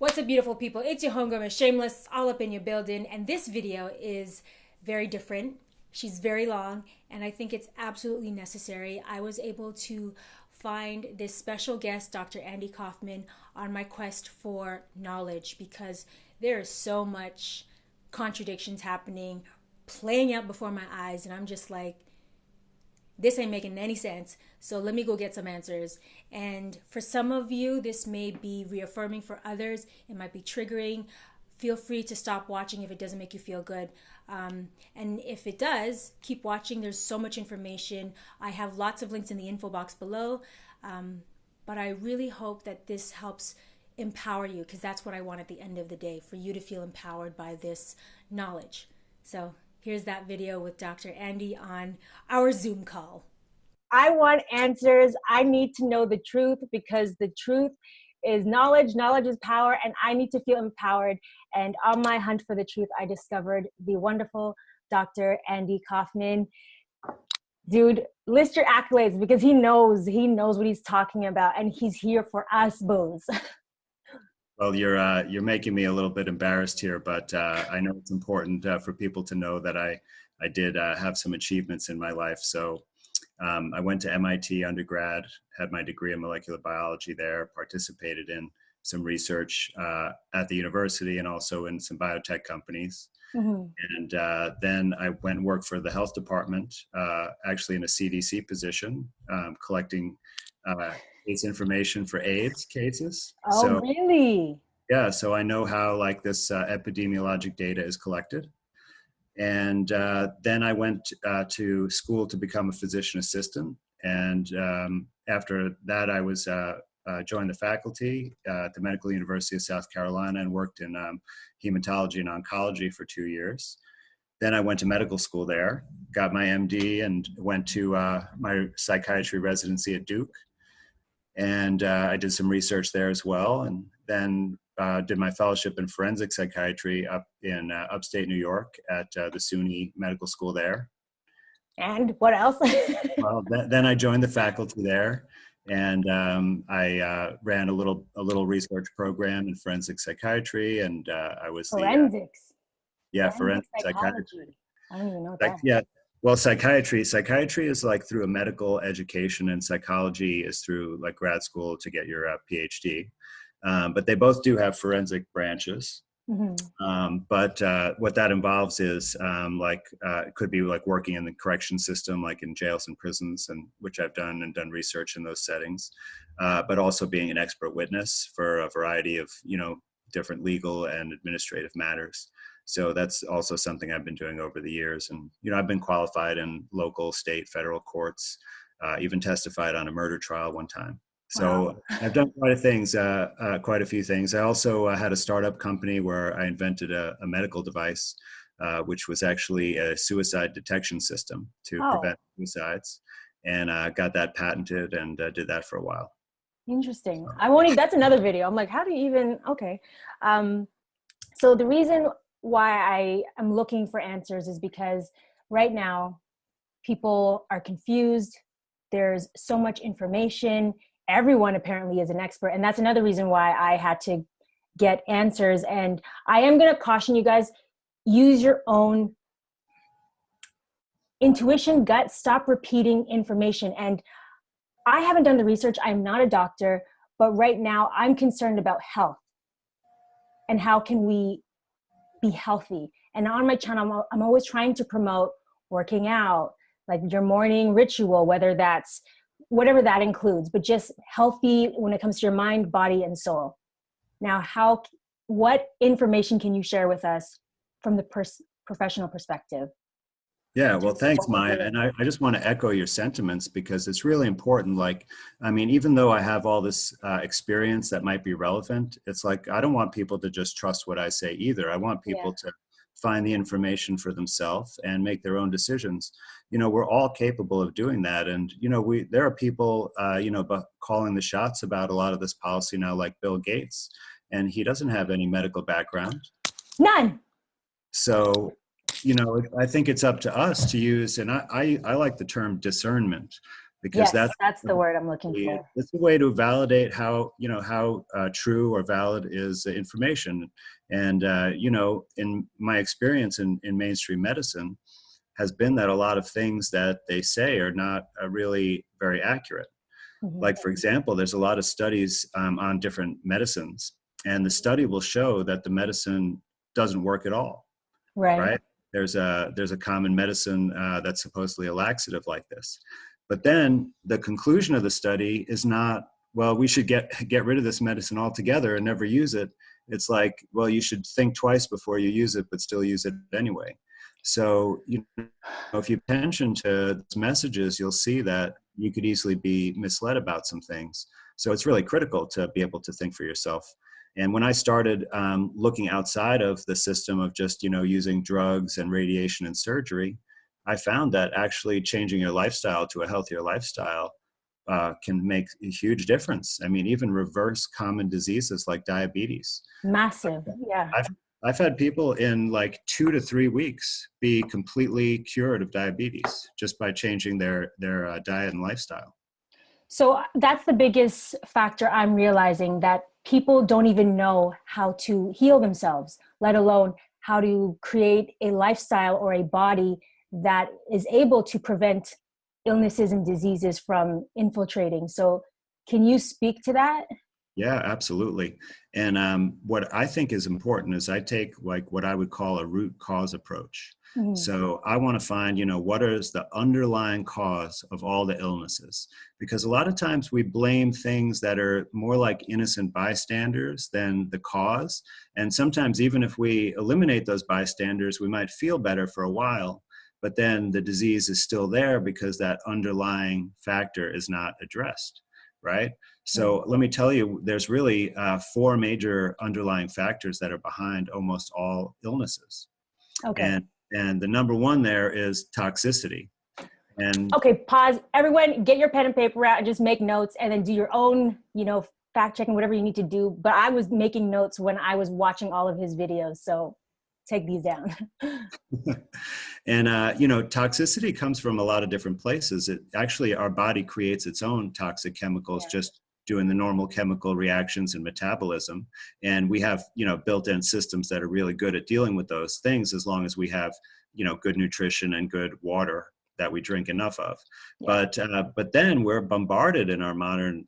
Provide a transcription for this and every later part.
What's up, beautiful people? It's your homegirl, Miss Shameless, all up in your building. And this video is very different. She's very long, and I think it's absolutely necessary. I was able to find this special guest, Dr. Andy Kaufman, on my quest for knowledge because there is so much contradictions happening, playing out before my eyes, and I'm just like, this ain't making any sense. So let me go get some answers. And for some of you, this may be reaffirming. For others, it might be triggering. Feel free to stop watching if it doesn't make you feel good. And if it does, keep watching. There's so much information. I have lots of links in the info box below. But I really hope that this helps empower you, because that's what I want at the end of the day, for you to feel empowered by this knowledge. So here's that video with Dr. Andy on our Zoom call. I want answers. I need to know the truth, because the truth is knowledge. Knowledge is power, and I need to feel empowered. And on my hunt for the truth, I discovered the wonderful Dr. Andy Kaufman. Dude, list your accolades, because he knows what he's talking about, and he's here for us, boons. Well, you're making me a little bit embarrassed here, but I know it's important for people to know that I did have some achievements in my life. So I went to MIT undergrad, had my degree in molecular biology there, participated in some research at the university and also in some biotech companies. Mm-hmm. And then I went and worked for the health department, actually in a CDC position, collecting case information for AIDS cases. Oh, so, really? Yeah, so I know how like this epidemiologic data is collected. And then I went to school to become a physician assistant. And after that, I was joined the faculty at the Medical University of South Carolina and worked in hematology and oncology for 2 years. Then I went to medical school there, got my MD, and went to my psychiatry residency at Duke. And I did some research there as well. And then did my fellowship in forensic psychiatry up in upstate New York at the SUNY Medical School there. And what else? Well, then I joined the faculty there, and I ran a little research program in forensic psychiatry, and I was forensics. Forensic psychiatry. I don't even know that. Yeah. Well, psychiatry is like through a medical education, and psychology is through like grad school to get your PhD. But they both do have forensic branches. Mm-hmm. But what that involves is it could be like working in the correction system, like in jails and prisons, and which I've done research in those settings. But also being an expert witness for a variety of different legal and administrative matters. So that's also something I've been doing over the years. And, I've been qualified in local, state, federal courts, even testified on a murder trial one time. So wow. I've done quite a few things. I also had a startup company where I invented a medical device, which was actually a suicide detection system to prevent suicides, and got that patented and did that for a while. Interesting. That's another video. I'm like, how do you even, okay. So the reason why I am looking for answers is because right now people are confused. There's so much information. Everyone apparently is an expert. And that's another reason why I had to get answers. And I am going to caution you guys, use your own intuition, gut, stop repeating information. And I haven't done the research. I'm not a doctor, but right now I'm concerned about health and how can we be healthy. And on my channel, I'm always trying to promote working out, like your morning ritual, whether that's whatever that includes, but just healthy when it comes to your mind, body, and soul. Now, what information can you share with us from the professional perspective? Yeah, well, thanks, Maya. And I just want to echo your sentiments, because it's really important. Like, I mean, even though I have all this experience that might be relevant, it's like, I don't want people to just trust what I say either. I want people to find the information for themselves and make their own decisions. We're all capable of doing that. And, there are people, calling the shots about a lot of this policy now, like Bill Gates, and he doesn't have any medical background. None. So, I think it's up to us to use, and I like the term discernment, because Yes, that's the word I'm looking for. it's a way to validate how, how true or valid is the information. And, in my experience in mainstream medicine has been that a lot of things that they say are not really very accurate. Mm-hmm. Like, for example, there's a lot of studies on different medicines, and the study will show that the medicine doesn't work at all. Right? There's a common medicine that's supposedly a laxative like this. But then the conclusion of the study is not, well, we should get rid of this medicine altogether and never use it. It's like, well, you should think twice before you use it, but still use it anyway. So, if you pay attention to those messages, you'll see that you could easily be misled about some things. So it's really critical to be able to think for yourself. And when I started looking outside of the system of just, using drugs and radiation and surgery, I found that actually changing your lifestyle to a healthier lifestyle can make a huge difference. I mean, even reverse common diseases like diabetes. Massive, yeah. I've had people in like 2 to 3 weeks be completely cured of diabetes just by changing their diet and lifestyle. So that's the biggest factor I'm realizing, that people don't even know how to heal themselves, let alone how to create a lifestyle or a body that is able to prevent illnesses and diseases from infiltrating. So can you speak to that? Yeah, absolutely. And what I think is important is I take like what I would call a root cause approach. Mm-hmm. So I want to find, what is the underlying cause of all the illnesses? Because a lot of times we blame things that are more like innocent bystanders than the cause. And sometimes even if we eliminate those bystanders, we might feel better for a while, but then the disease is still there because that underlying factor is not addressed, right? So let me tell you, there's really 4 major underlying factors that are behind almost all illnesses. Okay. And the number one there is toxicity. And okay, pause. Everyone, get your pen and paper out and just make notes, and then do your own, fact checking, whatever you need to do. But I was making notes when I was watching all of his videos, so take these down. And, toxicity comes from a lot of different places. It actually, our body creates its own toxic chemicals, just doing the normal chemical reactions and metabolism. And we have, built-in systems that are really good at dealing with those things as long as we have, good nutrition and good water that we drink enough of. But then we're bombarded in our modern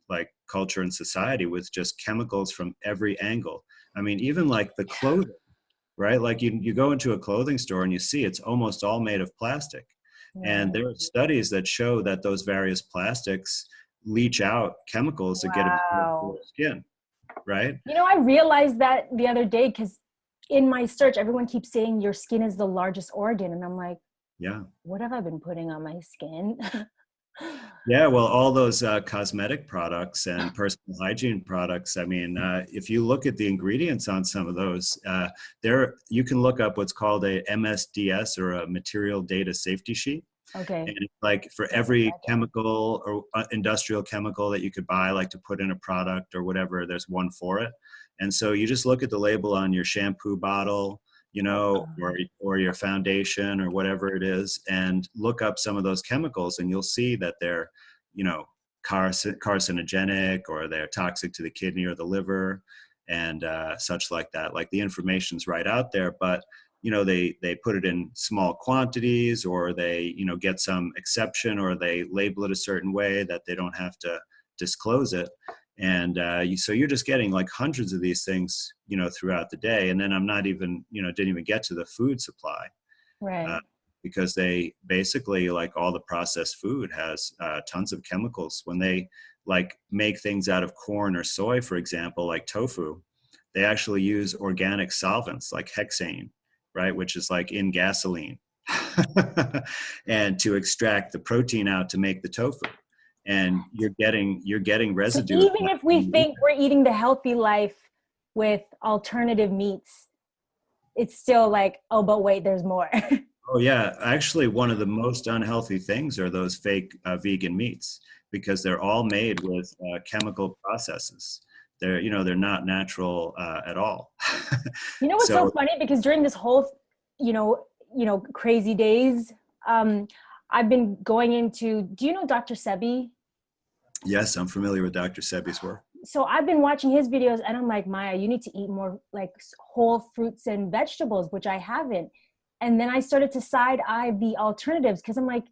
culture and society with just chemicals from every angle. I mean, even like the clothing, right? Like you go into a clothing store and you see it's almost all made of plastic. And there are studies that show that those various plastics leach out chemicals that get absorbed into the skin, right? I realized that the other day because in my search, everyone keeps saying your skin is the largest organ. And I'm like, yeah, what have I been putting on my skin? Yeah, well, all those cosmetic products and personal hygiene products. I mean, if you look at the ingredients on some of those, you can look up what's called a MSDS, or a material data safety sheet. Okay. And it's like for every chemical or industrial chemical that you could buy, like to put in a product or whatever, there's one for it. And so you just look at the label on your shampoo bottle, or your foundation or whatever it is, and look up some of those chemicals, and you'll see that they're, carcinogenic, or they're toxic to the kidney or the liver, and such like that. Like, the information's right out there, but they put it in small quantities, or they get some exception, or they label it a certain way that they don't have to disclose it. And so you're just getting like hundreds of these things, throughout the day. And then I'm not even, didn't even get to the food supply. Right. Because they basically, like, all the processed food has tons of chemicals. When they make things out of corn or soy, for example, like tofu, they actually use organic solvents like hexane, right, which is like in gasoline, and to extract the protein out to make the tofu. And you're getting residue. So even if we think we're eating the healthy life with alternative meats, it's still like, oh, but wait, there's more. Oh yeah, actually, one of the most unhealthy things are those fake vegan meats, because they're all made with chemical processes. They're not natural at all. What's so funny? Because during this whole, crazy days, I've been going into, do you know Dr. Sebi? Yes, I'm familiar with Dr. Sebi's work. So I've been watching his videos and I'm like, Maya, you need to eat more like whole fruits and vegetables, which I haven't. And then I started to side eye the alternatives because I'm like,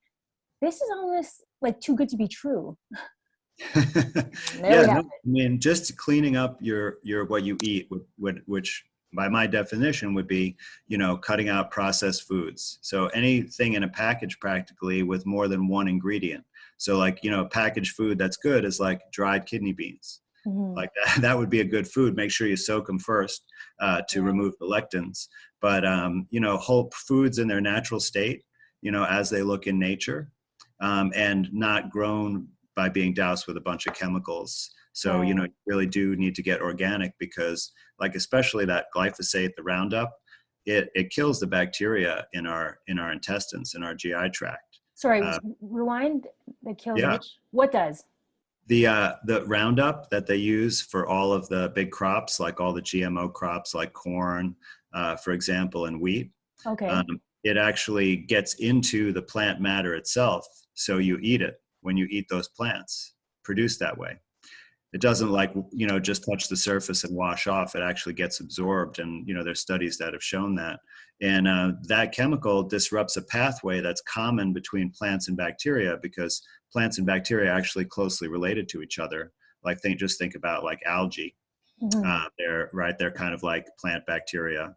this is almost like too good to be true. There Yeah, we no, have I mean, just cleaning up your what you eat, which by my definition would be, cutting out processed foods. So anything in a package practically with more than one ingredient. So like, packaged food that's good is like dried kidney beans. it. Like that would be a good food. Make sure you soak them first to remove the lectins. But, whole foods in their natural state, as they look in nature, and not grown by being doused with a bunch of chemicals. So, you really do need to get organic because like, especially that glyphosate, the Roundup, it kills the bacteria in our intestines, in our GI tract. Sorry, rewind. That kills Yeah. which? What does? The Roundup that they use for all of the big crops, like all the GMO crops, like corn, for example, and wheat, Okay. it actually gets into the plant matter itself. So you eat it when you eat those plants produced that way. It doesn't like, just touch the surface and wash off. It actually gets absorbed. And, there's studies that have shown that. And that chemical disrupts a pathway that's common between plants and bacteria because plants and bacteria are actually closely related to each other. Like just think about like algae. Mm-hmm. They're kind of like plant bacteria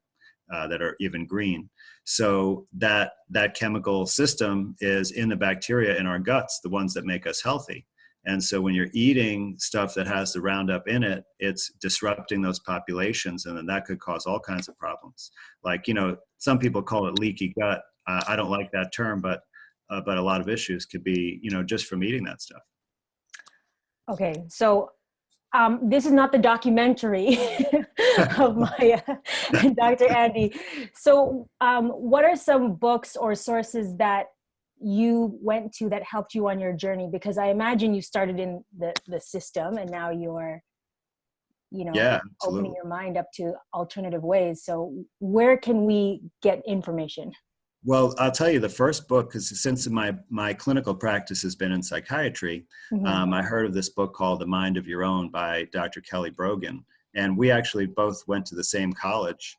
that are even green. So that chemical system is in the bacteria in our guts, the ones that make us healthy. And so when you're eating stuff that has the Roundup in it, it's disrupting those populations. And then that could cause all kinds of problems. Like, some people call it leaky gut. I don't like that term, but a lot of issues could be, just from eating that stuff. Okay. So this is not the documentary of Maya and Dr. Andy. So what are some books or sources that you went to that helped you on your journey? Because I imagine you started in the system and now you're, Yeah, opening your mind up to alternative ways. So where can we get information? Well, I'll tell you the first book, because since my clinical practice has been in psychiatry, I heard of this book called The Mind of Your Own by Dr. Kelly Brogan. And we actually both went to the same college.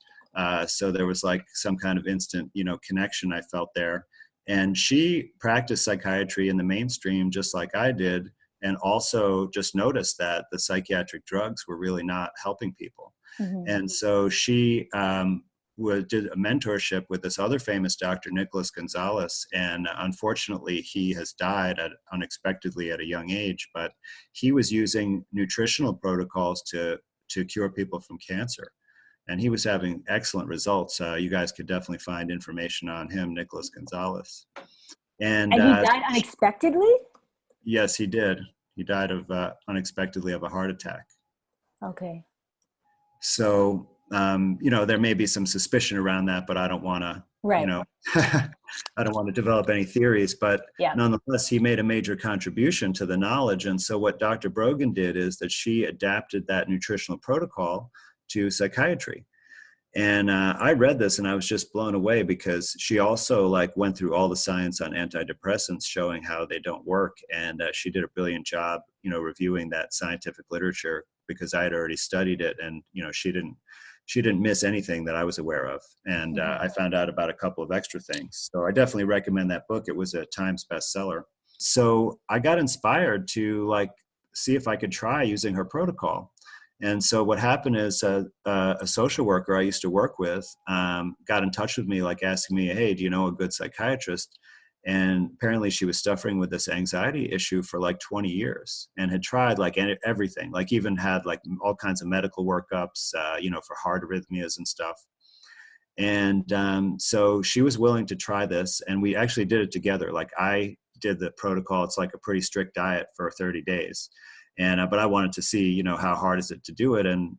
So there was like some kind of instant, connection I felt there. And she practiced psychiatry in the mainstream just like I did, and also just noticed that the psychiatric drugs were really not helping people. And so she did a mentorship with this other famous doctor, Nicholas Gonzalez. And unfortunately, he has died unexpectedly at a young age, but he was using nutritional protocols to cure people from cancer. And he was having excellent results. You guys could definitely find information on him, Nicholas Gonzalez. And he died unexpectedly? Yes, he did. He died unexpectedly of a heart attack. Okay. So, there may be some suspicion around that, but I don't want to, I don't want to develop any theories, but nonetheless, he made a major contribution to the knowledge. And so what Dr. Brogan did is that she adapted that nutritional protocol to psychiatry. And I read this and I was just blown away because she also went through all the science on antidepressants showing how they don't work. And she did a brilliant job, reviewing that scientific literature because I had already studied it. And, she didn't miss anything that I was aware of. And I found out about a couple of extra things. So I definitely recommend that book. It was a Times bestseller. So I got inspired to see if I could try using her protocol. And so what happened is a social worker I used to work with got in touch with me, asking me, hey, do you know a good psychiatrist? And apparently she was suffering with this anxiety issue for 20 years and had tried everything, even had all kinds of medical workups, for heart arrhythmias and stuff. And so she was willing to try this, and we actually did it together. I did the protocol. It's a pretty strict diet for 30 days. And but I wanted to see, how hard is it to do it, and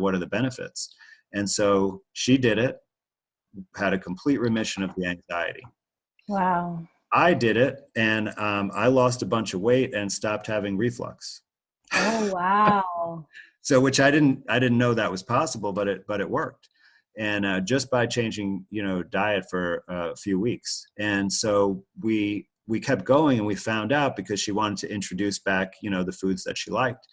what are the benefits? And so she did it, had a complete remission of the anxiety. Wow. I did it, and I lost a bunch of weight and stopped having reflux. Oh wow! So, which I didn't know that was possible, but it worked, and just by changing, diet for a few weeks. And so we we kept going, and we found out because she wanted to introduce back, the foods that she liked.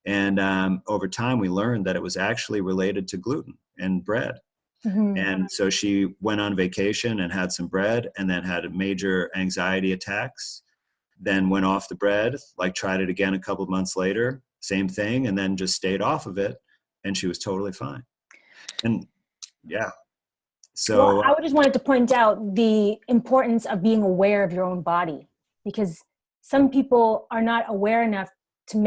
And over time, we learned that it was actually related to gluten and bread. Mm-hmm. And so she went on vacation and had some bread, and then had major anxiety attacks, then went off the bread, like tried it again a couple of months later, same thing, and then just stayed off of it. And she was totally fine. And yeah. Well, So I just wanted to point out the importance of being aware of your own body, because some people are not aware enough to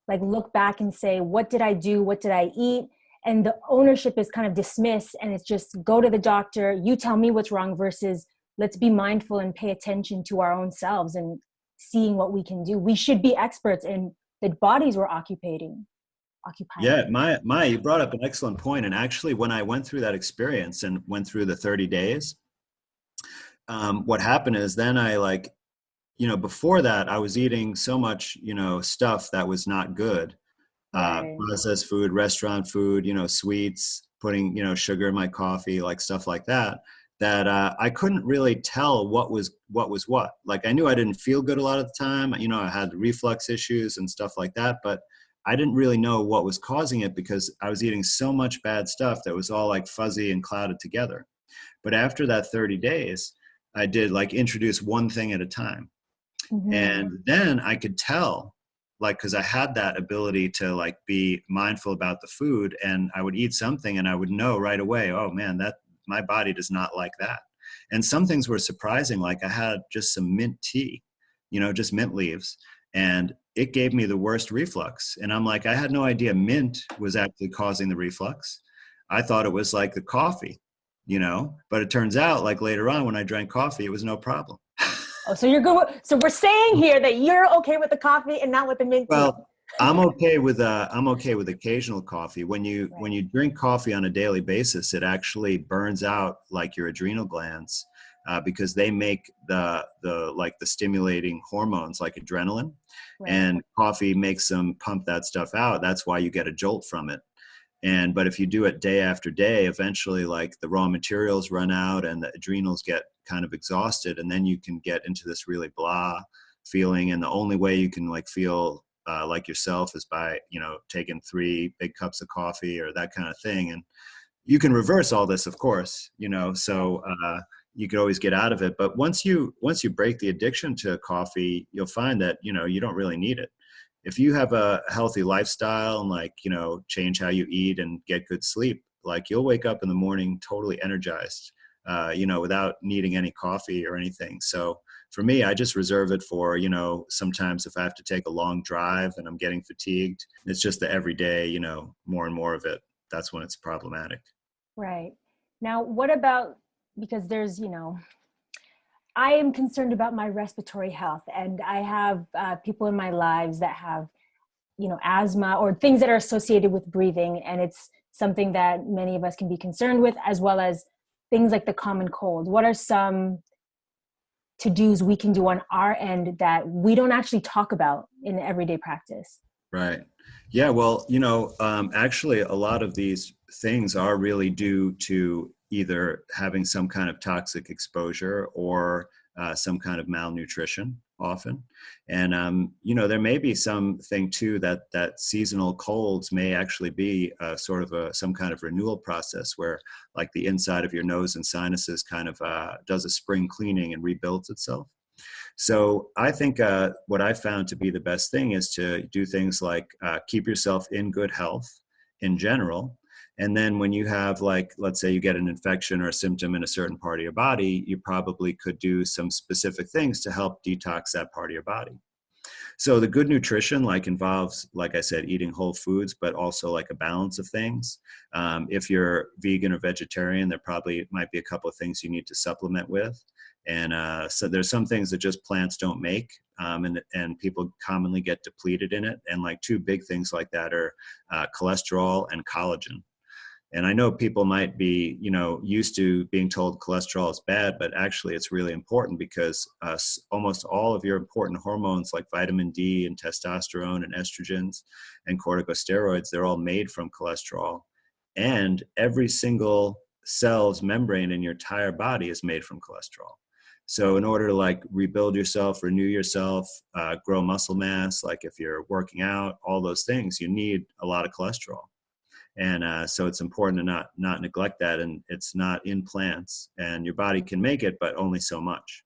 look back and say, what did I do? What did I eat? And the ownership is kind of dismissed, and it's just go to the doctor, you tell me what's wrong, versus let's be mindful and pay attention to our own selves and seeing what we can do. We should be experts in the bodies we're occupying. yeah, you brought up an excellent point. And actually, when I went through that experience and went through the 30 days, what happened is then before that, I was eating so much, stuff that was not good. Right. Processed food, restaurant food, sweets, putting, sugar in my coffee, like stuff like that, that I couldn't really tell what was what. Like I knew I didn't feel good a lot of the time. I had reflux issues and stuff like that, but I didn't really know what was causing it because I was eating so much bad stuff that was all like fuzzy and clouded together. But after that 30 days, I did like introduce one thing at a time. Mm-hmm. And then I could tell, like, because I had that ability to like be mindful about the food, and I would eat something and I would know right away, oh man, that my body does not like that. And some things were surprising, like I had just some mint tea, just mint leaves, and it gave me the worst reflux. And I'm like, I had no idea mint was actually causing the reflux. I thought it was like the coffee, but it turns out like later on when I drank coffee, it was no problem. Oh, so you're good. So we're saying here that you're okay with the coffee and not with the mint tea. Well, I'm okay with occasional coffee. When you drink coffee on a daily basis, it actually burns out like your adrenal glands because they make the stimulating hormones like adrenaline, Right. and coffee makes them pump that stuff out. That's why you get a jolt from it. But if you do it day after day, eventually like the raw materials run out and the adrenals get kind of exhausted, and then you can get into this really blah feeling. And the only way you can like feel like yourself is by, taking 3 big cups of coffee or that kind of thing. And you can reverse all this, of course, so you could always get out of it. But once you break the addiction to coffee, you'll find that, you don't really need it. If you have a healthy lifestyle and change how you eat and get good sleep, like you'll wake up in the morning totally energized, without needing any coffee or anything. So for me, I just reserve it for, sometimes if I have to take a long drive and I'm getting fatigued, it's just the everyday, more and more of it. That's when it's problematic. Right. Now, what about, because there's, I am concerned about my respiratory health, and I have people in my lives that have, asthma or things that are associated with breathing. And it's something that many of us can be concerned with, as well as things like the common cold. What are some to-dos we can do on our end that we don't actually talk about in everyday practice? Right. Yeah. Well, actually a lot of these things are really due to either having some kind of toxic exposure or some kind of malnutrition often. And, there may be something too that seasonal colds may actually be sort of some kind of renewal process where like the inside of your nose and sinuses kind of does a spring cleaning and rebuilds itself. So I think what I found to be the best thing is to do things like keep yourself in good health in general. And then when you have like, let's say you get an infection or a symptom in a certain part of your body, you probably could do some specific things to help detox that part of your body. So the good nutrition involves, like I said, eating whole foods, but also like a balance of things. If you're vegan or vegetarian, there probably might be a couple of things you need to supplement with. And so there's some things that just plants don't make, and people commonly get depleted in it. And like 2 big things like that are cholesterol and collagen. And I know people might be, used to being told cholesterol is bad, but actually it's really important because almost all of your important hormones like vitamin D and testosterone and estrogens and corticosteroids, they're all made from cholesterol. And every single cell's membrane in your entire body is made from cholesterol. So in order to like rebuild yourself, renew yourself, grow muscle mass, like if you're working out, all those things, you need a lot of cholesterol. And so it's important to not neglect that. And it's not in plants, and your body can make it, but only so much.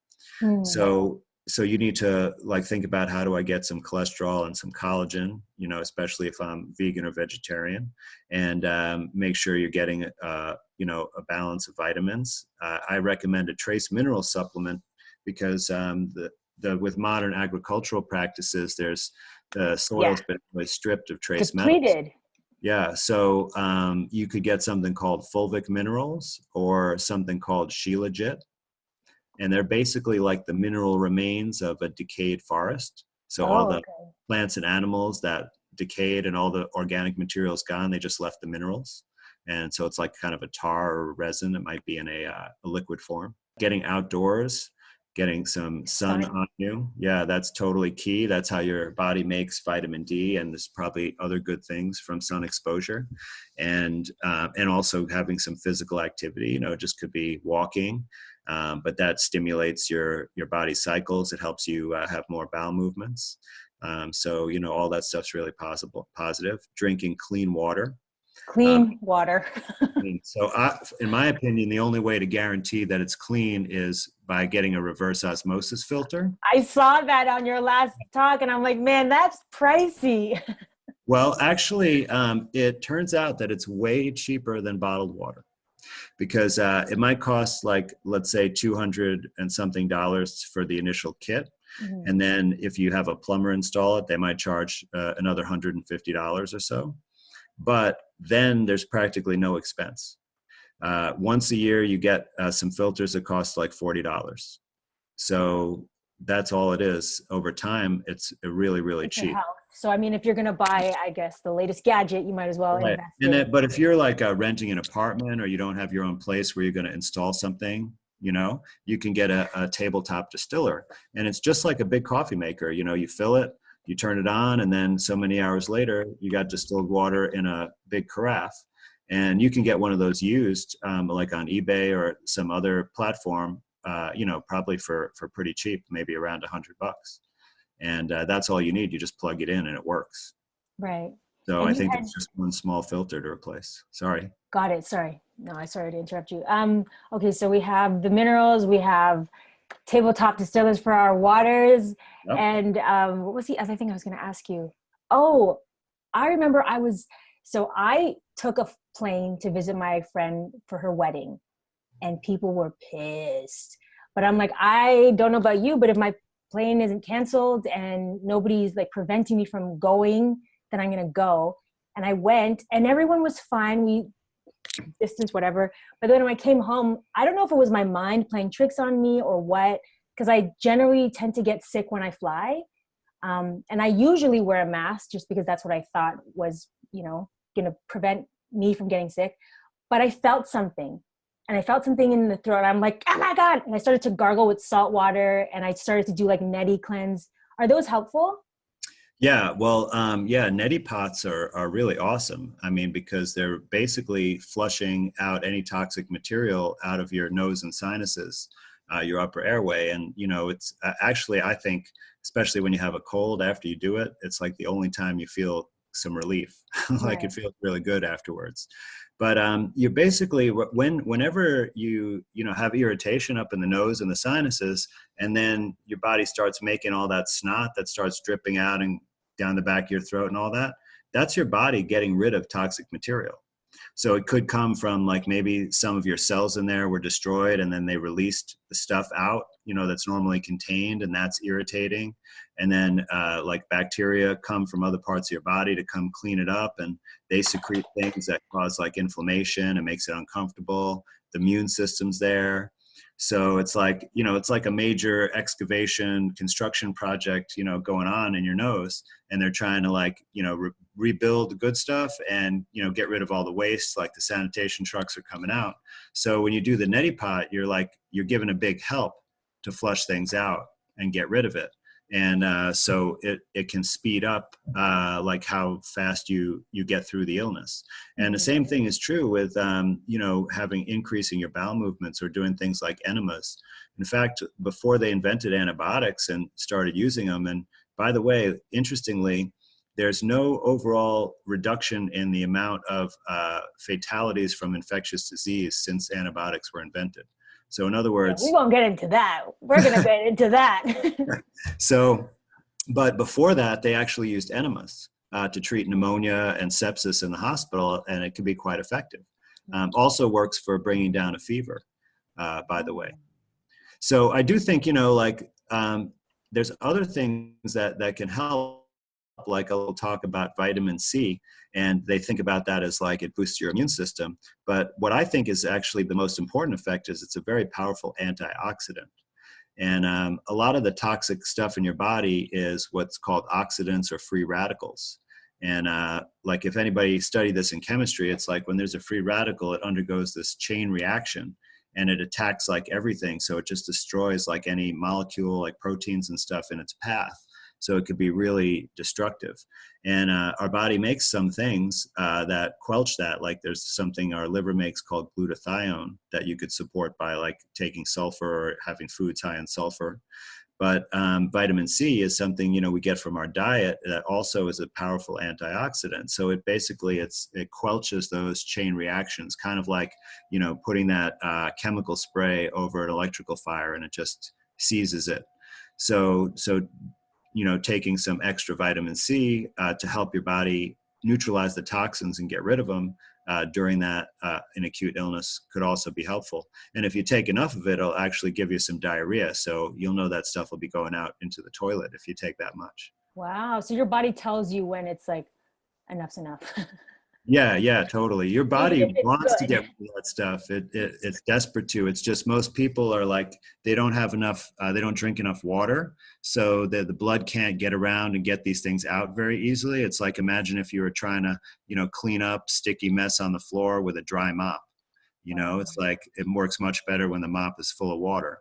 So you need to like think about, how do I get some cholesterol and some collagen, you know, especially if I'm vegan or vegetarian, and make sure you're getting, you know, a balance of vitamins. I recommend a trace mineral supplement because with modern agricultural practices, the soil's been really stripped of trace metals. Depleted. Yeah, so you could get something called fulvic minerals or something called shilajit. And they're basically like the mineral remains of a decayed forest. So all the plants and animals that decayed and all the organic materials gone, they just left the minerals. And so it's like kind of a tar or resin. It might be in a liquid form. Getting outdoors, getting some sun on you. Yeah, that's totally key. That's how your body makes vitamin D, and there's probably other good things from sun exposure. And also having some physical activity, you know, it just could be walking, but that stimulates your body's cycles. It helps you have more bowel movements. So, you know, all that stuff's really positive. Drinking clean water. Clean water. So in my opinion, the only way to guarantee that it's clean is by getting a reverse osmosis filter. I saw that on your last talk, and I'm like, man, that's pricey. Well, actually, it turns out that it's way cheaper than bottled water, because it might cost like, let's say $200 and something for the initial kit. Mm-hmm. And then if you have a plumber install it, they might charge another $150 or so. But then there's practically no expense. Once a year, you get some filters that cost like $40. So that's all it is. Over time, it's really, really cheap. So, I mean, if you're going to buy, I guess, the latest gadget, you might as well invest in it. But if you're like renting an apartment, or you don't have your own place where you're going to install something, you know, you can get a tabletop distiller. And it's just like a big coffee maker. You know, you fill it, you turn it on, and then so many hours later, you got distilled water in a big carafe. And you can get one of those used, like on eBay or some other platform, you know, probably for pretty cheap, maybe around $100. And that's all you need. You just plug it in and it works. Right. So I think it's just one small filter to replace. Sorry. Got it. Sorry. No, I'm sorry to interrupt you. Okay, so we have the minerals, we have tabletop distillers for our waters. Yep. And what was the other thing I was going to ask you? Oh, I remember I took a plane to visit my friend for her wedding, and people were pissed. But I'm like, I don't know about you, but if my plane isn't canceled and nobody's like preventing me from going, then I'm going to go. And I went, and everyone was fine. We distance, whatever. But then when I came home, I don't know if it was my mind playing tricks on me or what, because I generally tend to get sick when I fly. And I usually wear a mask just because that's what I thought was, you know, going to prevent me from getting sick. But I felt something. And I felt something in the throat. I'm like, oh my God. And I started to gargle with salt water, and I started to do like neti cleanse. Are those helpful? Yeah, well, neti pots are really awesome. I mean, because they're basically flushing out any toxic material out of your nose and sinuses, your upper airway. And, you know, it's actually, I think, especially when you have a cold after you do it, it's like the only time you feel some relief. Like it feels really good afterwards. But you basically, whenever you have irritation up in the nose and the sinuses, and then your body starts making all that snot that starts dripping out and down the back of your throat and all that, that's your body getting rid of toxic material. So it could come from like maybe some of your cells in there were destroyed, and then they released the stuff out, you know, that's normally contained, and that's irritating. And then like bacteria come from other parts of your body to come clean it up, and they secrete things that cause like inflammation and makes it uncomfortable. The immune system's there. So it's like, you know, it's like a major excavation construction project, you know, going on in your nose, and they're trying to like, you know, rebuild the good stuff and, you know, get rid of all the waste, like the sanitation trucks are coming out. So when you do the neti pot, you're given a big help to flush things out and get rid of it. And so it can speed up like how fast you get through the illness. And the same thing is true with having increasing your bowel movements or doing things like enemas. In fact, before they invented antibiotics and started using them, and by the way, interestingly, there's no overall reduction in the amount of fatalities from infectious disease since antibiotics were invented. So in other words, we won't get into that. We're going to get into that. So, but before that, they actually used enemas to treat pneumonia and sepsis in the hospital, and it can be quite effective. Also works for bringing down a fever, by the way. So I do think, there's other things that can help, like I'll talk about vitamin C, and they think about that as like it boosts your immune system. But what I think is actually the most important effect is it's a very powerful antioxidant. And a lot of the toxic stuff in your body is what's called oxidants or free radicals. And like if anybody studied this in chemistry, it's like when there's a free radical, it undergoes this chain reaction and it attacks like everything. So it just destroys like any molecule, like proteins and stuff in its path. So it could be really destructive. And our body makes some things that quelch that. Like there's something our liver makes called glutathione that you could support by like taking sulfur or having foods high in sulfur. But vitamin C is something, we get from our diet that also is a powerful antioxidant. So it basically, it quelches those chain reactions, kind of like, putting that chemical spray over an electrical fire and it just seizes it. So taking some extra vitamin C to help your body neutralize the toxins and get rid of them during that an acute illness could also be helpful. And if you take enough of it, it'll actually give you some diarrhea. So you'll know that stuff will be going out into the toilet if you take that much. Wow. So your body tells you when it's like, enough's enough. Yeah, totally. Your body wants to get rid of that stuff. It's desperate to. It's just most people are like, they don't have enough, they don't drink enough water. So the blood can't get around and get these things out very easily. It's like, imagine if you were trying to, clean up sticky mess on the floor with a dry mop. It's like, it works much better when the mop is full of water.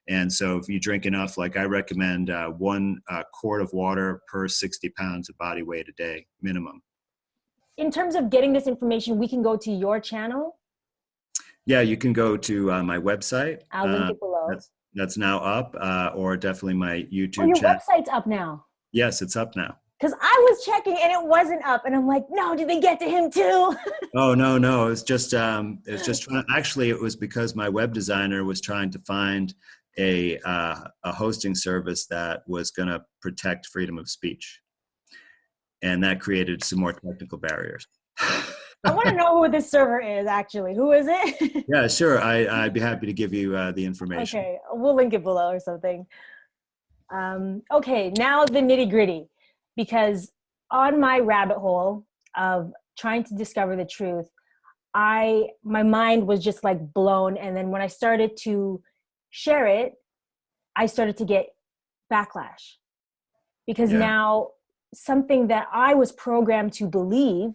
And so if you drink enough, like I recommend 1 quart of water per 60 pounds of body weight a day, minimum. In terms of getting this information, we can go to your channel. Yeah, you can go to my website. I'll link it below. That's now up, or definitely my YouTube your channel. Website's up now. Yes, it's up now. Because I was checking and it wasn't up, and I'm like, no, did they get to him too? Oh no, it's just actually it was because my web designer was trying to find a hosting service that was going to protect freedom of speech. And that created some more technical barriers. I want to know who this server is, actually. Who is it? Yeah, sure. I'd be happy to give you the information. Okay, we'll link it below or something. Okay, now the nitty gritty. Because on my rabbit hole of trying to discover the truth, my mind was just like blown. And then when I started to share it, I started to get backlash. Because now something that I was programmed to believe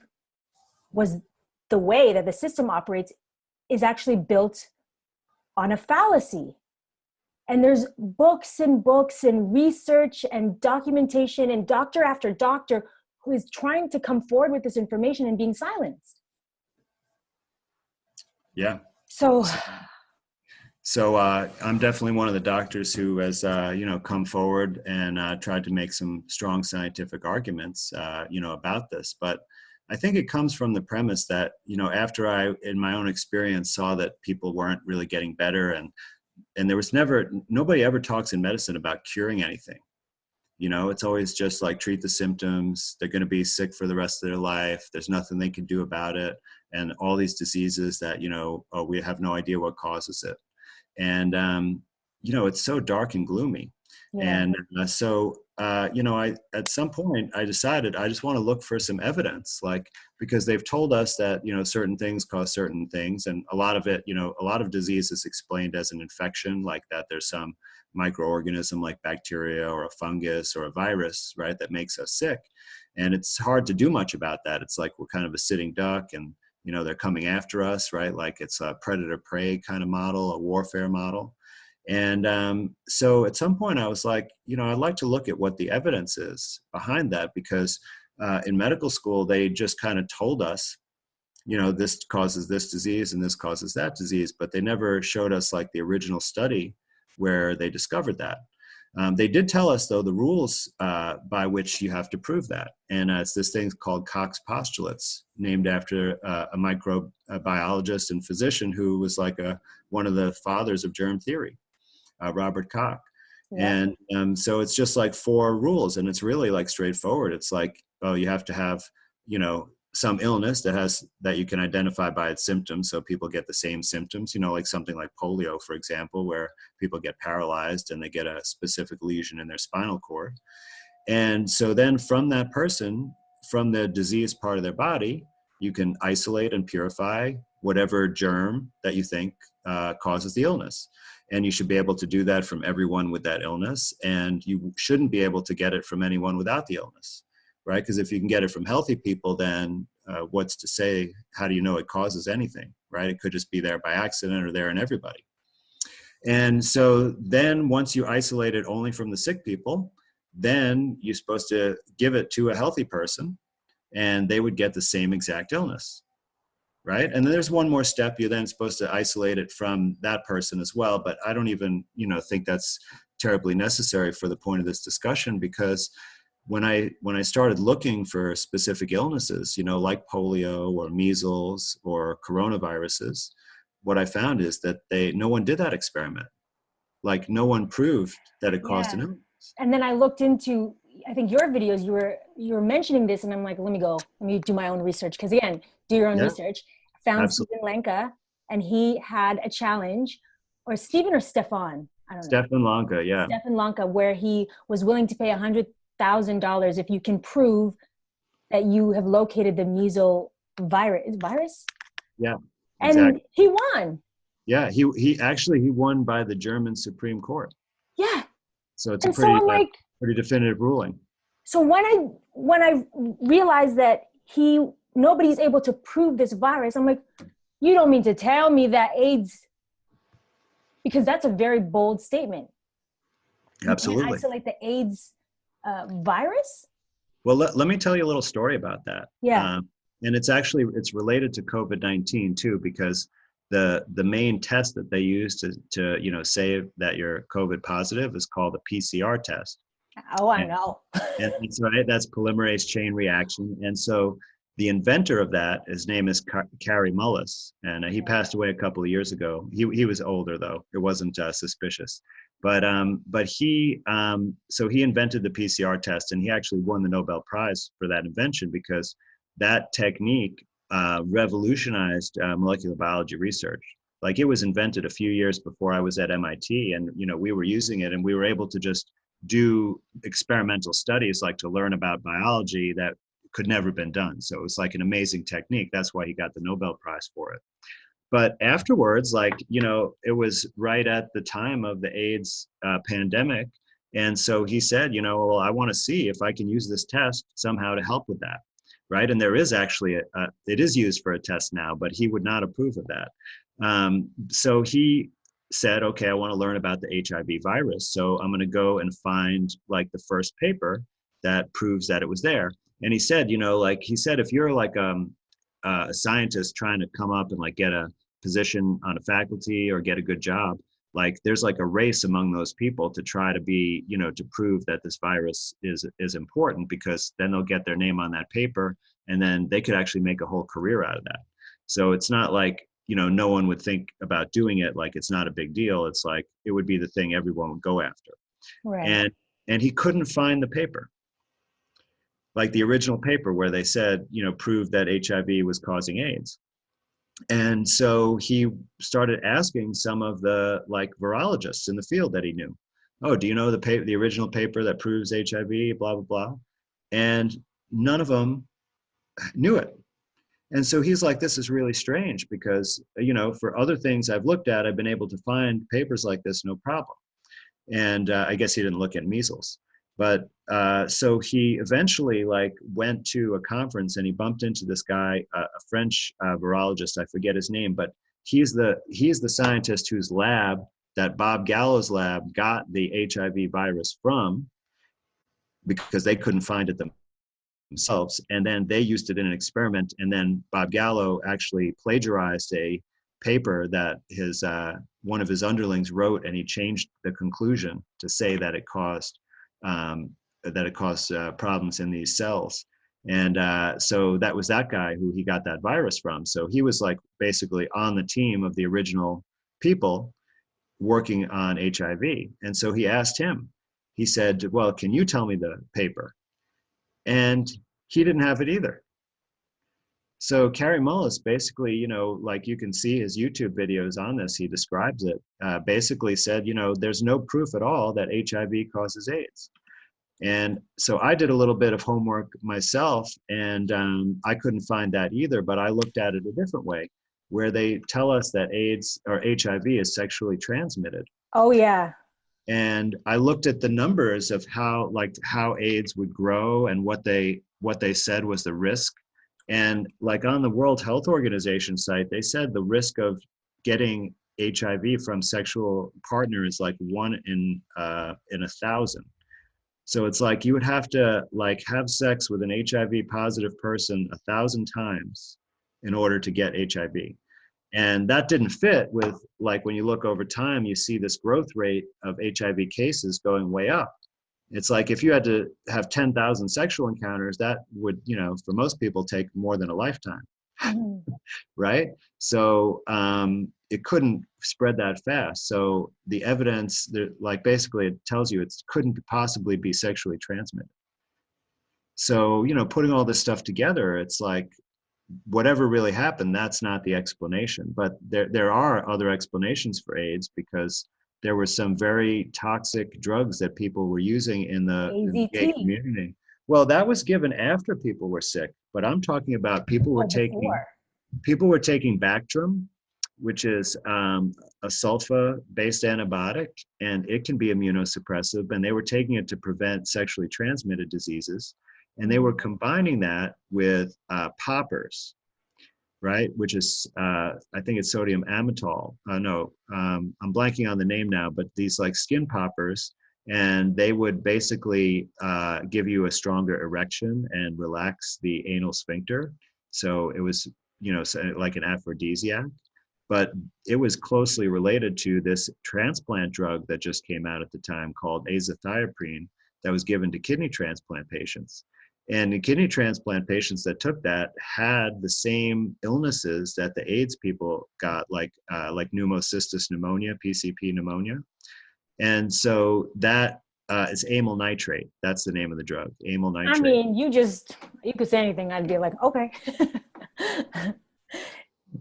was the way that the system operates is actually built on a fallacy. And there's books and research and documentation and doctor after doctor who is trying to come forward with this information and being silenced. Yeah. So I'm definitely one of the doctors who has, come forward and tried to make some strong scientific arguments, about this. But I think it comes from the premise that, after I, in my own experience, saw that people weren't really getting better, and there was nobody ever talks in medicine about curing anything. It's always just like treat the symptoms. They're going to be sick for the rest of their life. There's nothing they can do about it. And all these diseases that, we have no idea what causes it. And, it's so dark and gloomy. Yeah. And I at some point I decided I just want to look for some evidence, like, because they've told us that, certain things cause certain things. And a lot of it, a lot of disease is explained as an infection, like that there's some microorganism like bacteria or a fungus or a virus, right, that makes us sick. And it's hard to do much about that. It's like we're kind of a sitting duck and, they're coming after us, right? Like it's a predator prey kind of model, a warfare model. And so at some point I was like, I'd like to look at what the evidence is behind that, because in medical school, they just kind of told us, this causes this disease and this causes that disease, but they never showed us like the original study where they discovered that. They did tell us, though, the rules by which you have to prove that. And it's this thing called Koch's postulates, named after a microbiologist and physician who was like one of the fathers of germ theory, Robert Koch. Yeah. And so it's just like 4 rules, and it's really like straightforward. It's like, oh, you have to have, some illness that you can identify by its symptoms, so people get the same symptoms, like something like polio, for example, where people get paralyzed and they get a specific lesion in their spinal cord. And so then from that person, from the diseased part of their body, you can isolate and purify whatever germ that you think causes the illness. And you should be able to do that from everyone with that illness, and you shouldn't be able to get it from anyone without the illness. Right? Because if you can get it from healthy people, then what's to say, how do you know it causes anything, right? It could just be there by accident or there in everybody. And so then once you isolate it only from the sick people, then you're supposed to give it to a healthy person and they would get the same exact illness, right? And then there's one more step. You're then supposed to isolate it from that person as well. But I don't even, think that's terribly necessary for the point of this discussion, because when I started looking for specific illnesses, like polio or measles or coronaviruses, what I found is that no one did that experiment. Like no one proved that it caused an illness. And then I looked into, I think your videos, you were mentioning this, and I'm like, let me do my own research. Because again, do your own research. Found Stephen Lanka, and he had a challenge, or Stephen or Stefan, I don't know. Stefan Lanka, yeah. Stefan Lanka, where he was willing to pay $100,000 if you can prove that you have located the measles virus. Yeah, exactly. And he won. Yeah, he won by the German Supreme Court. Yeah. So it's pretty definitive ruling. So when I realized that nobody's able to prove this virus, I'm like, you don't mean to tell me that AIDS, because that's a very bold statement. Absolutely. You can't isolate the AIDS virus? Well, let me tell you a little story about that. Yeah. And it's related to COVID-19 too, because the main test that they use to say that you're COVID positive is called a PCR test. Oh, I know. And that's right. That's polymerase chain reaction. And so the inventor of that, his name is Kary Mullis, and he passed away a couple of years ago. He was older though. It wasn't suspicious. But he invented the PCR test, and he actually won the Nobel Prize for that invention, because that technique revolutionized molecular biology research. Like, it was invented a few years before I was at MIT, and we were using it, and we were able to just do experimental studies, like to learn about biology that could never been done. So it was like an amazing technique. That's why he got the Nobel Prize for it. But afterwards, it was right at the time of the AIDS pandemic. And so he said, well, I want to see if I can use this test somehow to help with that. Right. And there is actually, it is used for a test now, but he would not approve of that. So he said, okay, I want to learn about the HIV virus. So I'm going to go and find the first paper that proves that it was there. And he said, if you're a scientist trying to come up and get a position on a faculty or get a good job, there's a race among those people to try to be, to prove that this virus is important, because then they'll get their name on that paper, and then they could actually make a whole career out of that. So it's not no one would think about doing it. It's not a big deal. It's it would be the thing everyone would go after. Right. And he couldn't find the paper. The original paper where they said, proved that HIV was causing AIDS. And so he started asking some of the virologists in the field that he knew, oh, do you know the original paper that proves HIV, blah, blah, blah. And none of them knew it. And so he's like, this is really strange, because, for other things I've looked at, I've been able to find papers like this, no problem. And I guess he didn't look at measles. But so he eventually went to a conference, and he bumped into this guy, a French virologist. I forget his name, but he's the scientist whose lab that Bob Gallo's lab got the HIV virus from, because they couldn't find it themselves. And then they used it in an experiment. And then Bob Gallo actually plagiarized a paper that his one of his underlings wrote, and he changed the conclusion to say that it caused problems in these cells. And so that was that guy who he got that virus from. So he was like basically on the team of the original people working on HIV. And so he asked him, he said, well, can you tell me the paper? And he didn't have it either. So Kary Mullis basically, you know, like you can see his YouTube videos on this, he describes it, basically said, you know, there's no proof at all that HIV causes AIDS. And so I did a little bit of homework myself, and I couldn't find that either, but I looked at it a different way, where they tell us that AIDS or HIV is sexually transmitted. Oh, yeah. And I looked at the numbers of how AIDS would grow and what they said was the risk. And like on the World Health Organization site, they said the risk of getting HIV from sexual partner is like 1 in 1,000. So it's like you would have to like have sex with an HIV positive person 1,000 times in order to get HIV. And that didn't fit with, like, when you look over time, you see this growth rate of HIV cases going way up. It's like if you had to have 10,000 sexual encounters, that would, you know, for most people take more than a lifetime, right? So it couldn't spread that fast. So the evidence, like basically it tells you it couldn't possibly be sexually transmitted. So, you know, putting all this stuff together, it's like, whatever really happened, that's not the explanation. But there are other explanations for AIDS, because there were some very toxic drugs that people were using in the gay community. Well, that was given after people were sick, but I'm talking about people were taking Bactrim, which is a sulfa-based antibiotic, and it can be immunosuppressive, and they were taking it to prevent sexually transmitted diseases. And they were combining that with poppers, right? Which is, I think it's sodium amytal. I'm blanking on the name now, but these like skin poppers, and they would basically give you a stronger erection and relax the anal sphincter. So it was, you know, like an aphrodisiac, but it was closely related to this transplant drug that just came out at the time called azathioprine that was given to kidney transplant patients. And the kidney transplant patients that took that had the same illnesses that the AIDS people got, like pneumocystis pneumonia, PCP pneumonia. And so that is amyl nitrate. That's the name of the drug, amyl nitrate. I mean, you could say anything, I'd be like, okay.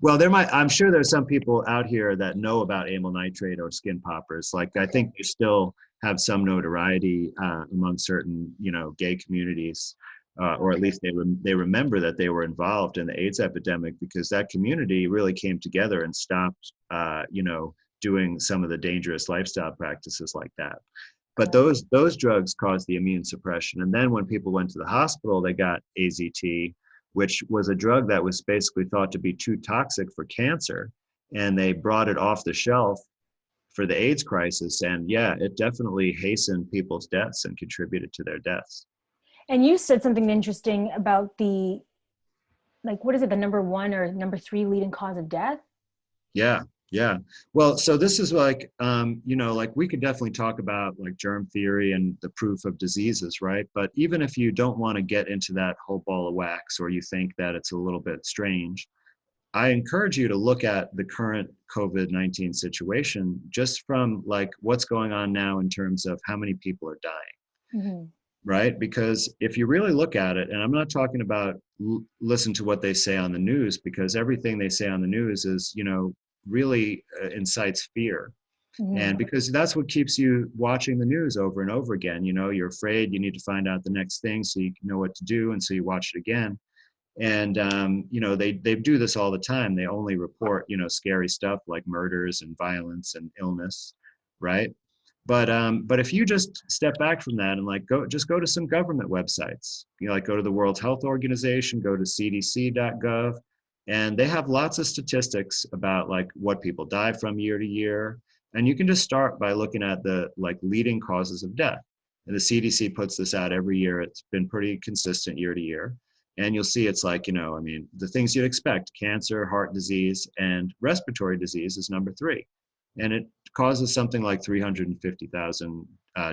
Well, I'm sure there's some people out here that know about amyl nitrate or skin poppers. Like, I think they still have some notoriety among certain, you know, gay communities, or at least they remember that they were involved in the AIDS epidemic, because that community really came together and stopped, you know, doing some of the dangerous lifestyle practices like that. But those drugs caused the immune suppression. And then when people went to the hospital, they got AZT, which was a drug that was basically thought to be too toxic for cancer. And they brought it off the shelf for the AIDS crisis. And yeah, it definitely hastened people's deaths and contributed to their deaths. And you said something interesting about the, like, what is it, the number 1 or number 3 leading cause of death? Yeah. Well, so this is like, you know, like we could definitely talk about like germ theory and the proof of diseases, right? But even if you don't want to get into that whole ball of wax, or you think that it's a little bit strange, I encourage you to look at the current COVID-19 situation, just from like what's going on now in terms of how many people are dying. Mm-hmm. Right? Because if you really look at it, and I'm not talking about listen to what they say on the news, because everything they say on the news is, you know, really incites fear. Mm-hmm. And because that's what keeps you watching the news over and over again. You know, you're afraid, you need to find out the next thing so you know what to do. And so you watch it again. And, you know, they do this all the time. They only report, you know, scary stuff like murders and violence and illness. Right. But if you just step back from that and like go to some government websites, you know, like go to the World Health Organization, go to cdc.gov, and they have lots of statistics about like what people die from year to year. And you can just start by looking at the like leading causes of death. And the CDC puts this out every year. It's been pretty consistent year to year. And you'll see it's like, I mean, the things you'd expect: cancer, heart disease, and respiratory disease is number 3. And it causes something like 350,000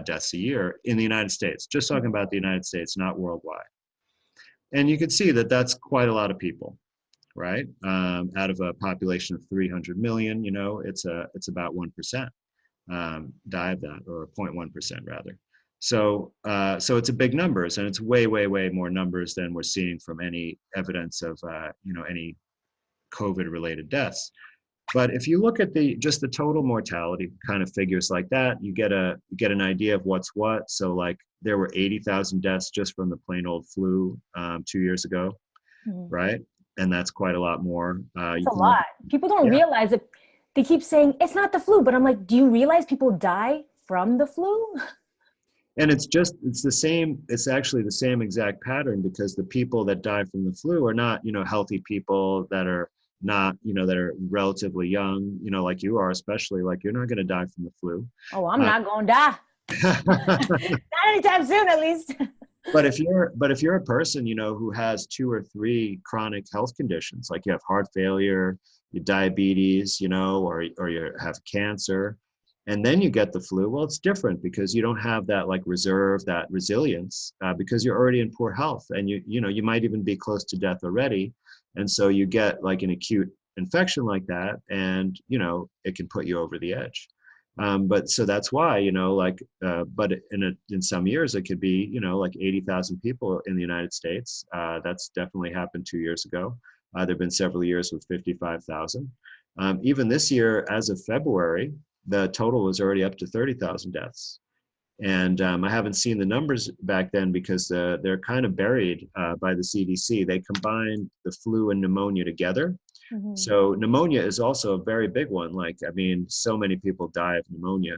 deaths a year in the United States, just talking about the United States, not worldwide. And you can see that that's quite a lot of people, right? Out of a population of 300 million, it's about 1% die of that, or 0.1% rather. So it's a big numbers, and it's way, way, way more numbers than we're seeing from any evidence of, any COVID-related deaths. But if you look at just the total mortality kind of figures like that, you get an idea of what's what. So like there were 80,000 deaths just from the plain old flu 2 years ago, right? And that's quite a lot more. It's a lot. People don't realize it. They keep saying it's not the flu, but I'm like, do you realize people die from the flu? And it's the same. It's actually the same exact pattern, because the people that die from the flu are not, healthy people that are not, that are relatively young, like you are, especially. Like, you're not going to die from the flu. Oh, I'm not going to die. Not anytime soon, at least. But if you're a person, who has 2 or 3 chronic health conditions, like you have heart failure, you diabetes, or you have cancer, and then you get the flu, well, it's different, because you don't have that like reserve, that resilience, because you're already in poor health, and you might even be close to death already. And so you get like an acute infection like that, and it can put you over the edge. But so that's why, but in some years it could be, like 80,000 people in the United States. That's definitely happened 2 years ago. There've been several years with 55,000. Even this year, as of February, the total was already up to 30,000 deaths. And I haven't seen the numbers back then, because they're kind of buried by the CDC. They combined the flu and pneumonia together. Mm-hmm. So pneumonia is also a very big one. Like, I mean, so many people die of pneumonia.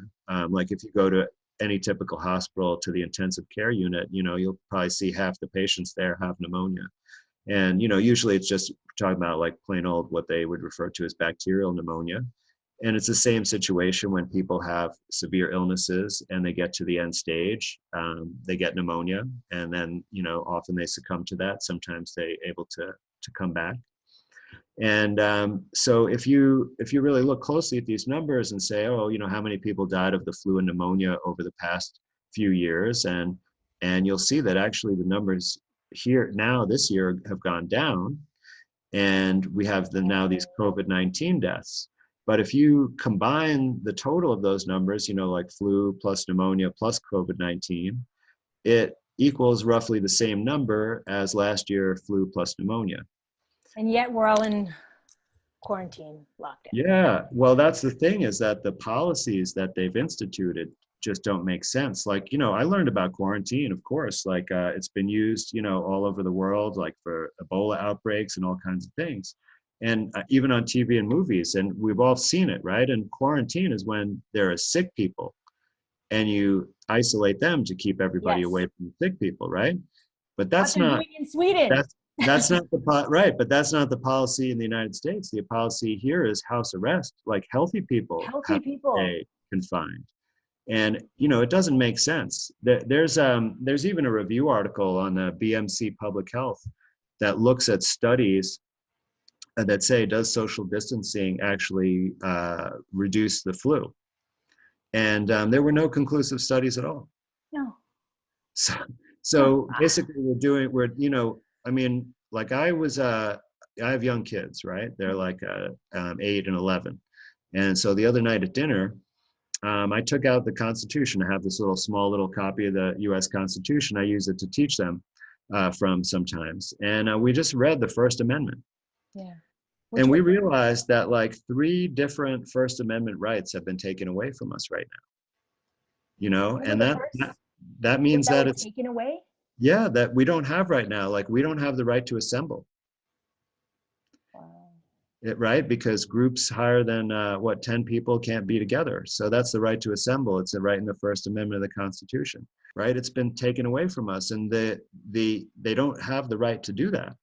Like if you go to any typical hospital, to the intensive care unit, you'll probably see half the patients there have pneumonia. And, usually it's just talking about like plain old, what they would refer to as bacterial pneumonia. And it's the same situation when people have severe illnesses and they get to the end stage, they get pneumonia, and then, often they succumb to that. Sometimes they're able to come back. And so if you really look closely at these numbers and say, oh, how many people died of the flu and pneumonia over the past few years, and you'll see that actually the numbers here now this year have gone down, and we have now these COVID-19 deaths. But if you combine the total of those numbers, like flu plus pneumonia plus COVID-19, it equals roughly the same number as last year flu plus pneumonia. And yet we're all in quarantine, lockdown. Yeah, well, that's the thing, is that the policies that they've instituted just don't make sense. Like, I learned about quarantine, of course, like it's been used, all over the world, like for Ebola outbreaks and all kinds of things. And even on TV and movies, and we've all seen it, right? And quarantine is when there are sick people and you isolate them to keep everybody away from sick people, right? But that's not in Sweden. That's not right. But that's not the policy in the United States. The policy here is house arrest. Like healthy people have to stay confined. And it doesn't make sense. There's even a review article on the BMC Public Health that looks at studies that say, does social distancing actually reduce the flu? And there were no conclusive studies at all. No. So basically like I have young kids, right? They're like 8 and 11. And so the other night at dinner, I took out the Constitution. I have this small little copy of the US Constitution. I use it to teach them from sometimes. And we just read the First Amendment. Yeah. And we realized that like 3 different First Amendment rights have been taken away from us right now. And that means that it's taken away. Yeah, that we don't have right now. Like, we don't have the right to assemble. Right? Because groups higher than 10 people can't be together. So that's the right to assemble. It's a right in the First Amendment of the Constitution, right? It's been taken away from us, and they don't have the right to do that.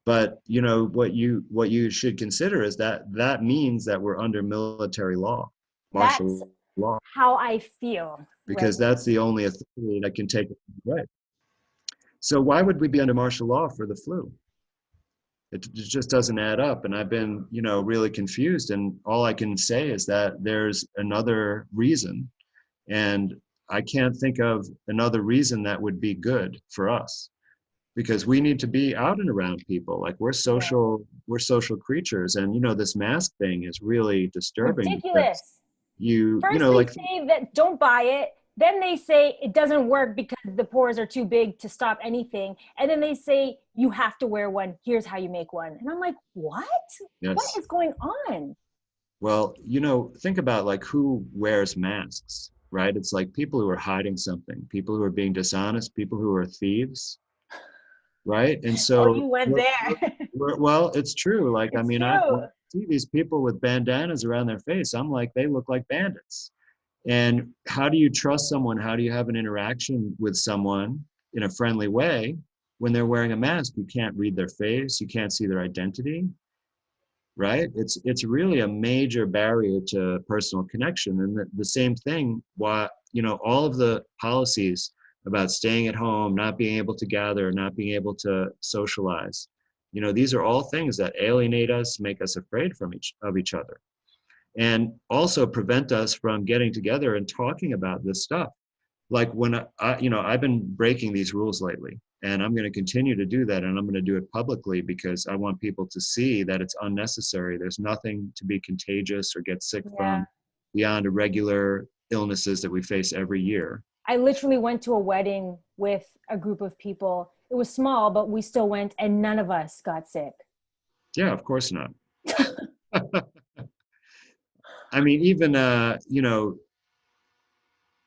But what you should consider is that means that we're under military law. That's martial law, how I feel. Right. because that's the only authority that can take it away. So why would we be under martial law for the flu? It just doesn't add up. And I've been, really confused. And all I can say is that there's another reason. And I can't think of another reason that would be good for us, because we need to be out and around people. Like we're social creatures. And, this mask thing is really disturbing. Ridiculous. You First know, they like, say that don't buy it. Then they say it doesn't work because the pores are too big to stop anything. And then they say you have to wear one. Here's how you make one. And I'm like, what? yes. What is going on? Well, think about like who wears masks, right? It's like people who are hiding something, people who are being dishonest, people who are thieves, right? And so, Oh, you went there. well, it's true. Like, It's when true. I see these people with bandanas around their face, I'm like, they look like bandits. And how do you trust someone? How do you have an interaction with someone in a friendly way when they're wearing a mask? You can't read their face. You can't see their identity, right? It's really a major barrier to personal connection. And the same thing, why, all of the policies about staying at home, not being able to gather, not being able to socialize, these are all things that alienate us, make us afraid of each other, and also prevent us from getting together and talking about this stuff. Like when I've been breaking these rules lately, and I'm going to continue to do that, and I'm going to do it publicly because I want people to see that it's unnecessary. There's nothing to be contagious or get sick from beyond irregular illnesses that we face every year. I literally went to a wedding with a group of people. It was small, but we still went, and none of us got sick. Yeah, of course not. I mean, even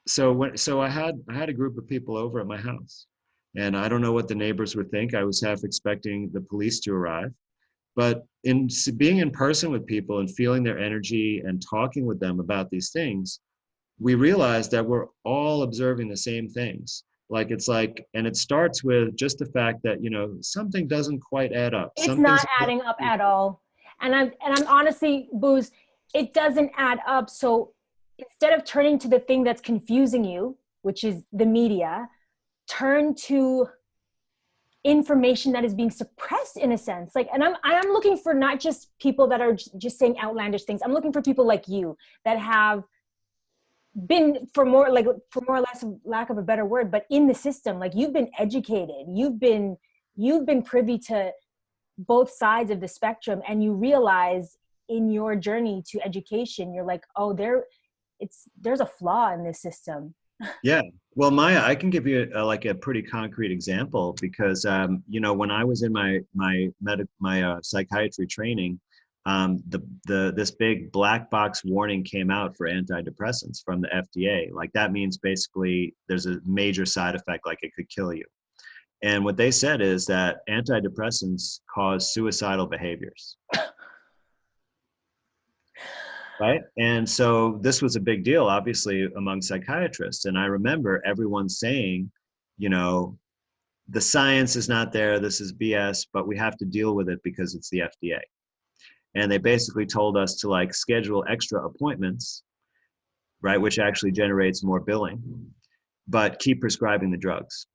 so I had a group of people over at my house, and I don't know what the neighbors would think. I was half expecting the police to arrive, but in being in person with people and feeling their energy and talking with them about these things, we realized that we're all observing the same things. And it starts with just the fact that, something doesn't quite add up. It's not adding up at all. And I'm honestly, Booze, it doesn't add up. So instead of turning to the thing that's confusing you, which is the media, turn to information that is being suppressed in a sense. And I'm looking for not just people that are just saying outlandish things. I'm looking for people like you that have been, for more or less, lack of a better word, but in the system. Like, you've been educated, you've been privy to both sides of the spectrum, and you realize in your journey to education, you're like, oh, there's a flaw in this system. Yeah. Well, Maya, I can give you a pretty concrete example, because when I was in my psychiatry training, this big black box warning came out for antidepressants from the FDA. Like, that means basically there's a major side effect, like it could kill you. And what they said is that antidepressants cause suicidal behaviors. Right. And so this was a big deal, obviously, among psychiatrists. And I remember everyone saying, the science is not there, this is BS, but we have to deal with it because it's the FDA. And they basically told us to schedule extra appointments, right, which actually generates more billing, but keep prescribing the drugs.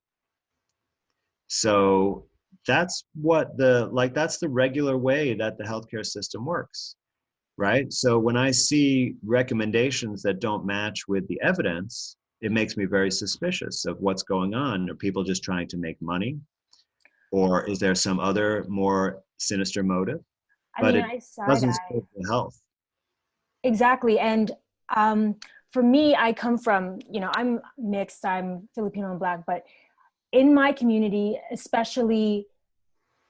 So that's that's the regular way that the healthcare system works, right? So when I see recommendations that don't match with the evidence, it makes me very suspicious of what's going on. Are people just trying to make money? Or is there some other more sinister motive? But it doesn't serve the health. Exactly. And for me, I come from, I'm mixed, I'm Filipino and Black, but in my community, especially,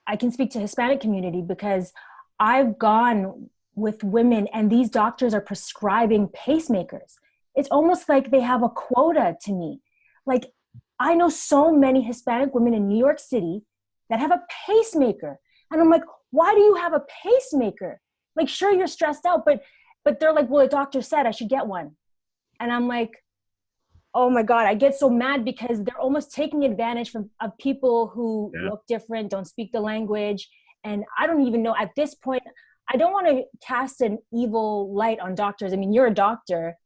I can speak to Hispanic community because I've gone with women and these doctors are prescribing pacemakers. It's almost like they have a quota to me. Like, I know so many Hispanic women in New York City that have a pacemaker. And I'm like, why do you have a pacemaker? Like, sure, you're stressed out, but they're like, well, the doctor said I should get one. And I'm like, oh my God, I get so mad because they're almost taking advantage of people who look different, don't speak the language. And I don't even know at this point, I don't want to cast an evil light on doctors. I mean, you're a doctor,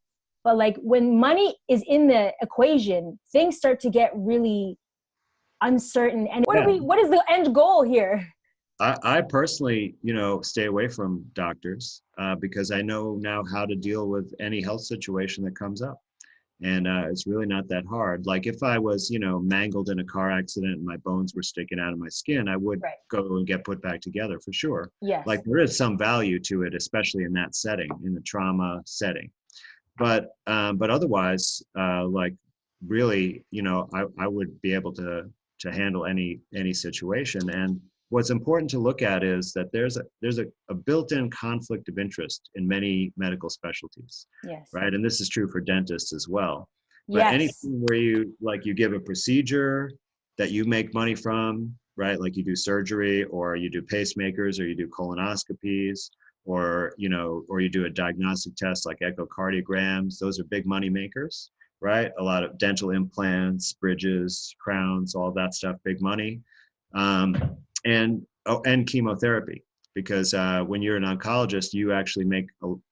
but like when money is in the equation, things start to get really uncertain. And what is the end goal here? I personally, stay away from doctors because I know now how to deal with any health situation that comes up. And it's really not that hard. Like if I was, mangled in a car accident and my bones were sticking out of my skin, I would go and get put back together for sure. Yes. Like there is some value to it, especially in that setting, in the trauma setting. But otherwise, like really, I would be able to handle any situation. And what's important to look at is that there's a built-in conflict of interest in many medical specialties. Yes. Right. And this is true for dentists as well. But yes. anything where you give a procedure that you make money from, right? Like you do surgery or you do pacemakers or you do colonoscopies or you do a diagnostic test like echocardiograms, those are big money makers, right? A lot of dental implants, bridges, crowns, all that stuff, big money. And chemotherapy, because when you're an oncologist, you actually make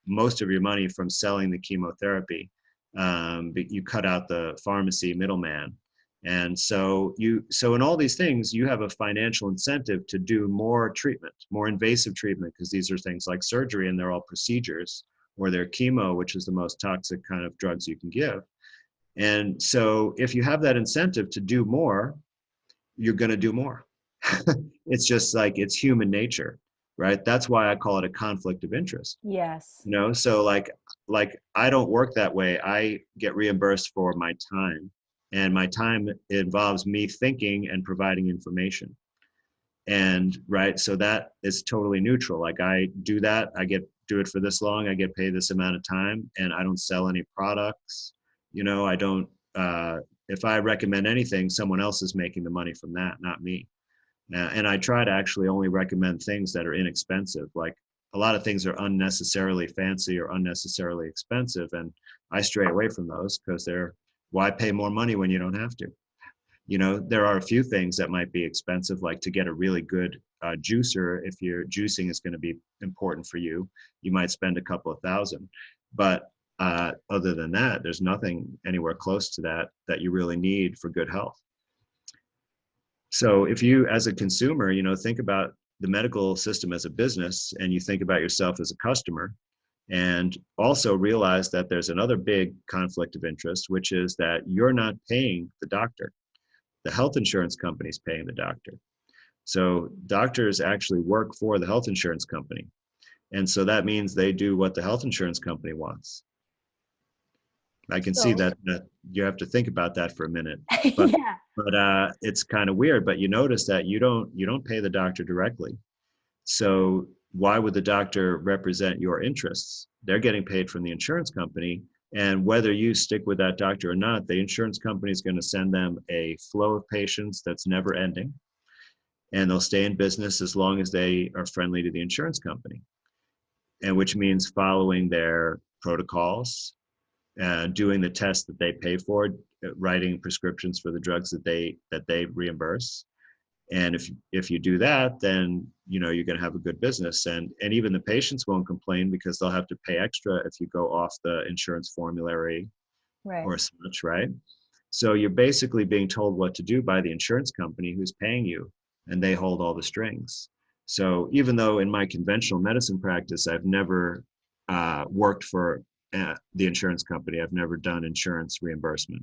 most of your money from selling the chemotherapy. But you cut out the pharmacy middleman. And so in all these things, you have a financial incentive to do more treatment, more invasive treatment, because these are things like surgery and they're all procedures, or they're chemo, which is the most toxic kind of drugs you can give. And so if you have that incentive to do more, you're going to do more. It's just like, it's human nature, right? That's why I call it a conflict of interest. Yes. So like I don't work that way. I get reimbursed for my time, and my time involves me thinking and providing information. And right, so that is totally neutral. Like I do that, do it for this long, I get paid this amount of time, and I don't sell any products. I don't, if I recommend anything, someone else is making the money from that, not me. And I try to actually only recommend things that are inexpensive. Like a lot of things are unnecessarily fancy or unnecessarily expensive. And I stray away from those because why pay more money when you don't have to? There are a few things that might be expensive, like to get a really good juicer. If your juicing is going to be important for you, you might spend a couple of $1,000. But other than that, there's nothing anywhere close to that you really need for good health. So if you, as a consumer, think about the medical system as a business, and you think about yourself as a customer, and also realize that there's another big conflict of interest, which is that you're not paying the doctor. The health insurance company is paying the doctor. So doctors actually work for the health insurance company. And so that means they do what the health insurance company wants. I can see that you have to think about that for a minute. But, yeah. But it's kind of weird. But you notice that you don't pay the doctor directly. So why would the doctor represent your interests? They're getting paid from the insurance company. And whether you stick with that doctor or not, the insurance company is going to send them a flow of patients that's never ending. And they'll stay in business as long as they are friendly to the insurance company. And which means following their protocols, doing the tests that they pay for, writing prescriptions for the drugs that they reimburse. And if you do that, then you're going to have a good business, and even the patients won't complain because they'll have to pay extra if you go off the insurance formulary, right, or such, right? So you're basically being told what to do by the insurance company who's paying you, and they hold all the strings. So even though in my conventional medicine practice I've never worked for the insurance company, I've never done insurance reimbursement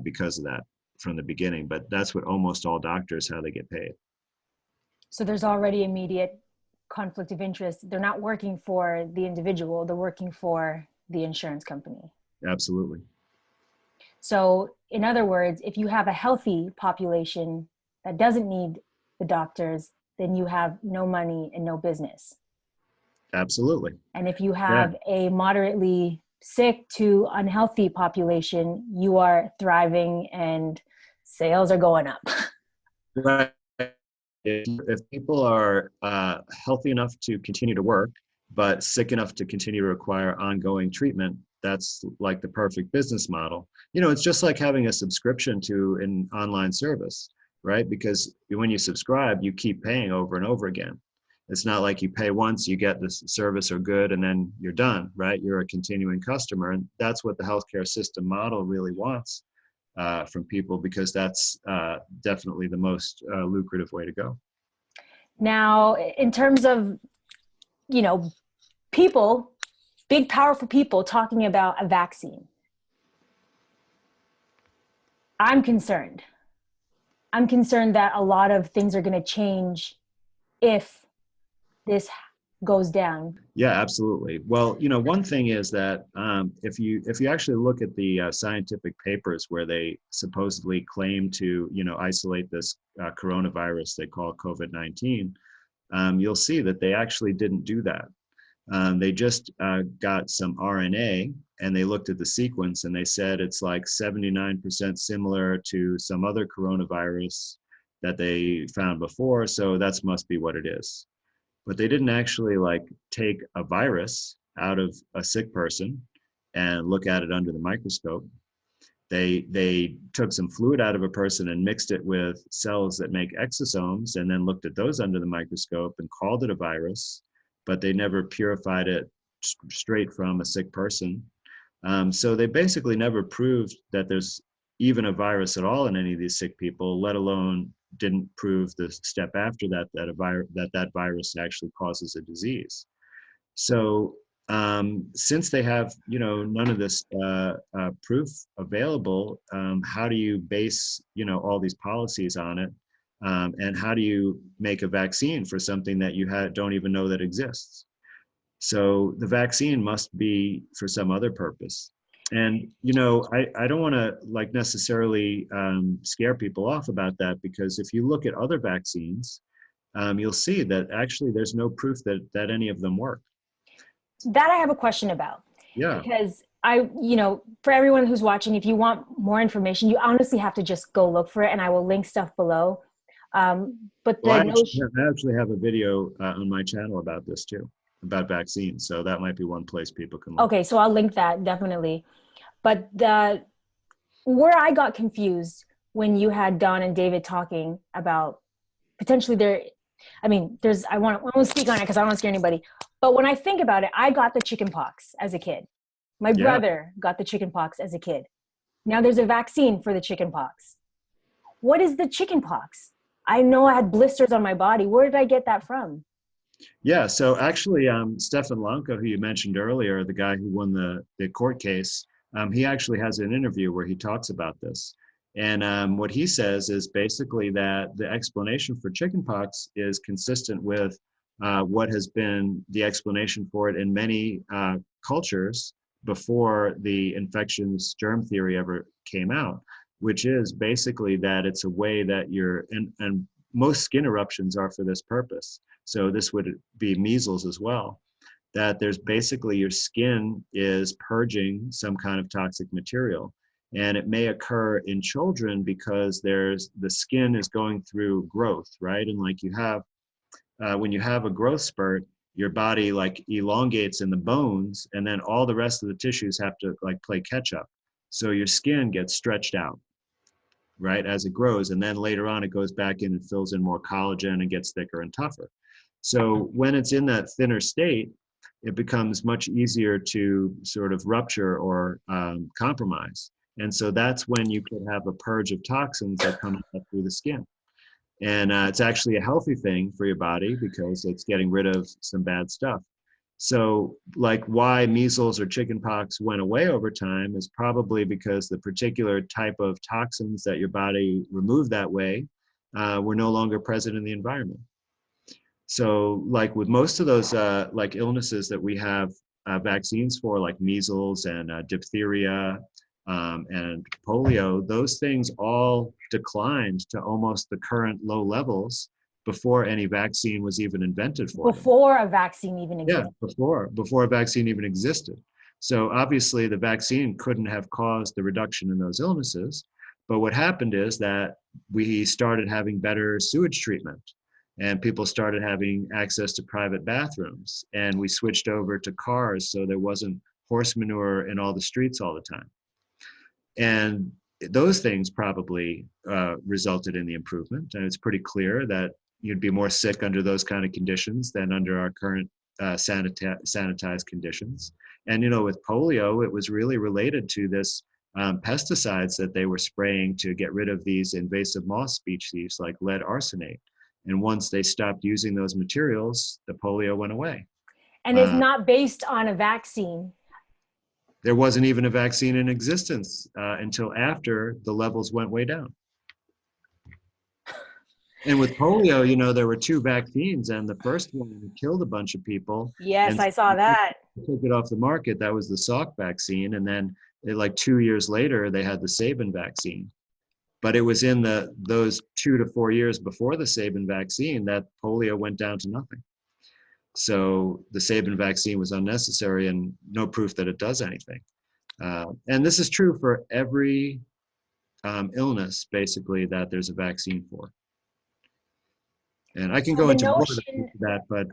because of that from the beginning, but that's what almost all doctors, how they get paid. So there's already immediate conflict of interest. They're not working for the individual, they're working for the insurance company. Absolutely. So in other words, if you have a healthy population that doesn't need the doctors, then you have no money and no business. Absolutely. And if you have a moderately sick to unhealthy population, you are thriving and sales are going up. Right. If people are healthy enough to continue to work, but sick enough to continue to require ongoing treatment, that's like the perfect business model. It's just like having a subscription to an online service, right? Because when you subscribe, you keep paying over and over again. It's not like you pay once, you get this service or good, and then you're done, right? You're a continuing customer. And that's what the healthcare system model really wants from people, because that's definitely the most lucrative way to go. Now, in terms of, people, big, powerful people talking about a vaccine, I'm concerned. I'm concerned that a lot of things are going to change if this goes down. Yeah, absolutely. Well, one thing is that if you actually look at the scientific papers where they supposedly claim to isolate this coronavirus they call COVID-19, you'll see that they actually didn't do that. They just got some RNA and they looked at the sequence and they said it's like 79% similar to some other coronavirus that they found before, so that must be what it is. But they didn't actually take a virus out of a sick person and look at it under the microscope. They took some fluid out of a person and mixed it with cells that make exosomes and then looked at those under the microscope and called it a virus, but they never purified it straight from a sick person. So they basically never proved that there's even a virus at all in any of these sick people, let alone didn't prove the step after that, that virus actually causes a disease. So since they have, none of this proof available, how do you base, all these policies on it? And how do you make a vaccine for something that you don't even know that exists? So the vaccine must be for some other purpose. And, I don't want to necessarily scare people off about that, because if you look at other vaccines, you'll see that actually there's no proof that any of them work. That I have a question about. Yeah. Because for everyone who's watching, if you want more information, you honestly have to just go look for it, and I will link stuff below. But I actually have a video on my channel about this too, about vaccines. So that might be one place people can look. Okay, so I'll link that definitely. But where I got confused when you had Don and David talking about potentially I want to speak on it because I don't want to scare anybody. But when I think about it, I got the chicken pox as a kid. My brother got the chicken pox as a kid. Now there's a vaccine for the chicken pox. What is the chicken pox? I know I had blisters on my body. Where did I get that from? Yeah, so actually, Stefan Lanka, who you mentioned earlier, the guy who won the court case, he actually has an interview where he talks about this. And what he says is basically that the explanation for chickenpox is consistent with what has been the explanation for it in many cultures before the infections germ theory ever came out, which is basically that it's a way that and most skin eruptions are for this purpose. So this would be measles as well, that there's basically your skin is purging some kind of toxic material. And it may occur in children because the skin is going through growth, right? And when you have a growth spurt, your body elongates in the bones, and then all the rest of the tissues have to play catch up. So your skin gets stretched out, right, as it grows. And then later on, it goes back in and fills in more collagen and gets thicker and tougher. So when it's in that thinner state, it becomes much easier to sort of rupture or compromise. And so that's when you could have a purge of toxins that come up through the skin. And it's actually a healthy thing for your body because it's getting rid of some bad stuff. So why measles or chickenpox went away over time is probably because the particular type of toxins that your body removed that way were no longer present in the environment. So with most of those illnesses that we have vaccines for, like measles and diphtheria and polio, those things all declined to almost the current low levels before any vaccine was even invented for them. Before a vaccine even existed. Yeah, before a vaccine even existed. So obviously the vaccine couldn't have caused the reduction in those illnesses. But what happened is that we started having better sewage treatment, and people started having access to private bathrooms, and we switched over to cars so there wasn't horse manure in all the streets all the time. And those things probably resulted in the improvement. And it's pretty clear that you'd be more sick under those kind of conditions than under our current sanitized conditions. And, with polio, it was really related to this pesticides that they were spraying to get rid of these invasive moth species like lead arsenate. And once they stopped using those materials, the polio went away. And it's not based on a vaccine. There wasn't even a vaccine in existence until after the levels went way down. And with polio, there were 2 vaccines, and the first one killed a bunch of people. Yes, I saw that. Took it off the market. That was the Salk vaccine. And then like 2 years later, they had the Sabin vaccine. But it was in those 2 to 4 years before the Sabin vaccine that polio went down to nothing. So the Sabin vaccine was unnecessary and no proof that it does anything. And this is true for every illness, basically, that there's a vaccine for. And I can go into more of that, but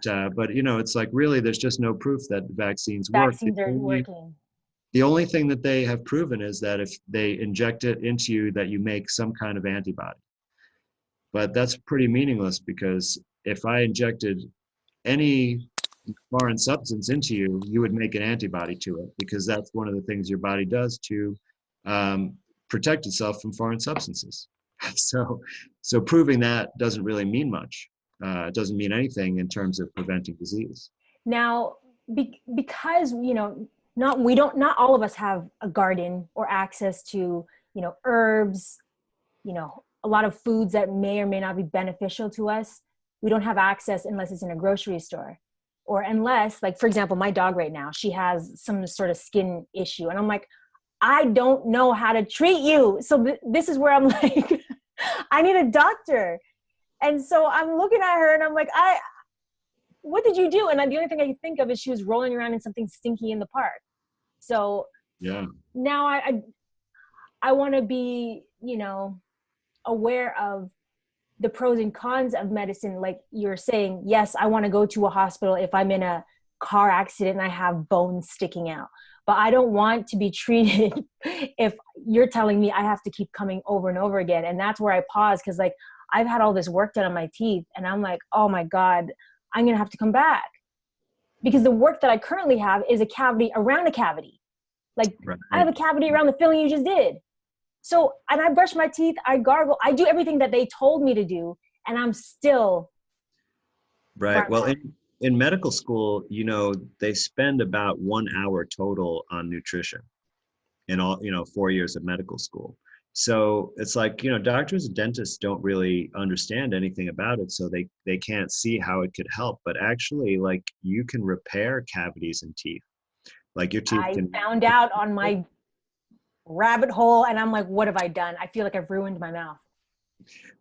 it's like really there's just no proof that vaccines work. Vaccines aren't working. The only thing that they have proven is that if they inject it into you, that you make some kind of antibody. But that's pretty meaningless, because if I injected any foreign substance into you, you would make an antibody to it, because that's one of the things your body does to protect itself from foreign substances. So proving that doesn't really mean much. It doesn't mean anything in terms of preventing disease. Now, because not all of us have a garden or access to herbs, a lot of foods that may or may not be beneficial to us. We don't have access unless it's in a grocery store, or unless, like, for example, my dog right now, she has some sort of skin issue, and I'm like, I don't know how to treat you. So this is where I'm like, I need a doctor. And so I'm looking at her and I'm like, what did you do? And the only thing I can think of is she was rolling around in something stinky in the park. So yeah, now I want to be, aware of the pros and cons of medicine. Like you're saying, yes, I want to go to a hospital if I'm in a car accident and I have bones sticking out. But I don't want to be treated if you're telling me I have to keep coming over and over again. And that's where I pause, because like I've had all this work done on my teeth and I'm like, oh my God, I'm going to have to come back. Because the work that I currently have is a cavity around a cavity. Like right. I have a cavity around the filling you just did. So, and I brush my teeth, I gargle, I do everything that they told me to do, and I'm still. Right. Well, in medical school, they spend about 1 hour total on nutrition in all, 4 years of medical school. So it's like, doctors and dentists don't really understand anything about it. So they can't see how it could help, but actually like you can repair cavities in teeth. Like your teeth I found out on my rabbit hole and I'm like, what have I done? I feel like I've ruined my mouth.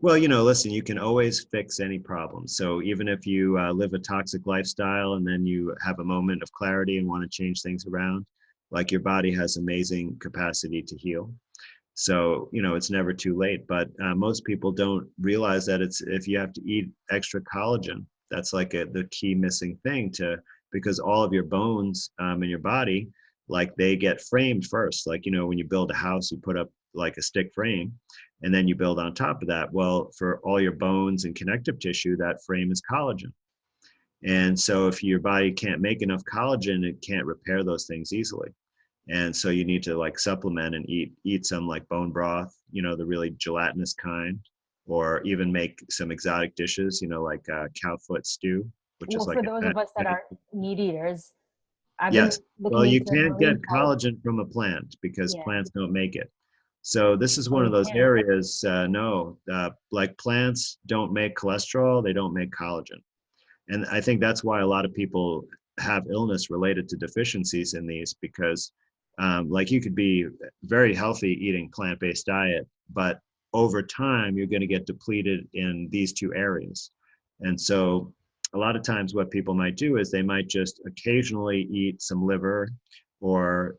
Well, listen, you can always fix any problem. So even if you live a toxic lifestyle and then you have a moment of clarity and want to change things around, like your body has amazing capacity to heal. So, it's never too late, but most people don't realize that if you have to eat extra collagen, that's like the key missing thing because all of your bones in your body, like they get framed first. Like, when you build a house, you put up like a stick frame and then you build on top of that. Well, for all your bones and connective tissue, that frame is collagen. And so if your body can't make enough collagen, it can't repair those things easily. And so you need to like supplement and eat some like bone broth, the really gelatinous kind, or even make some exotic dishes, like cow foot stew, which is like for those of us that are meat eaters. Yes. Well, you can't get collagen from a plant because plants don't make it. So this is one of those areas. Like plants don't make cholesterol. They don't make collagen. And I think that's why a lot of people have illness related to deficiencies in these, because like you could be very healthy eating plant-based diet, but over time you're going to get depleted in these two areas. And so a lot of times what people might do is they might just occasionally eat some liver or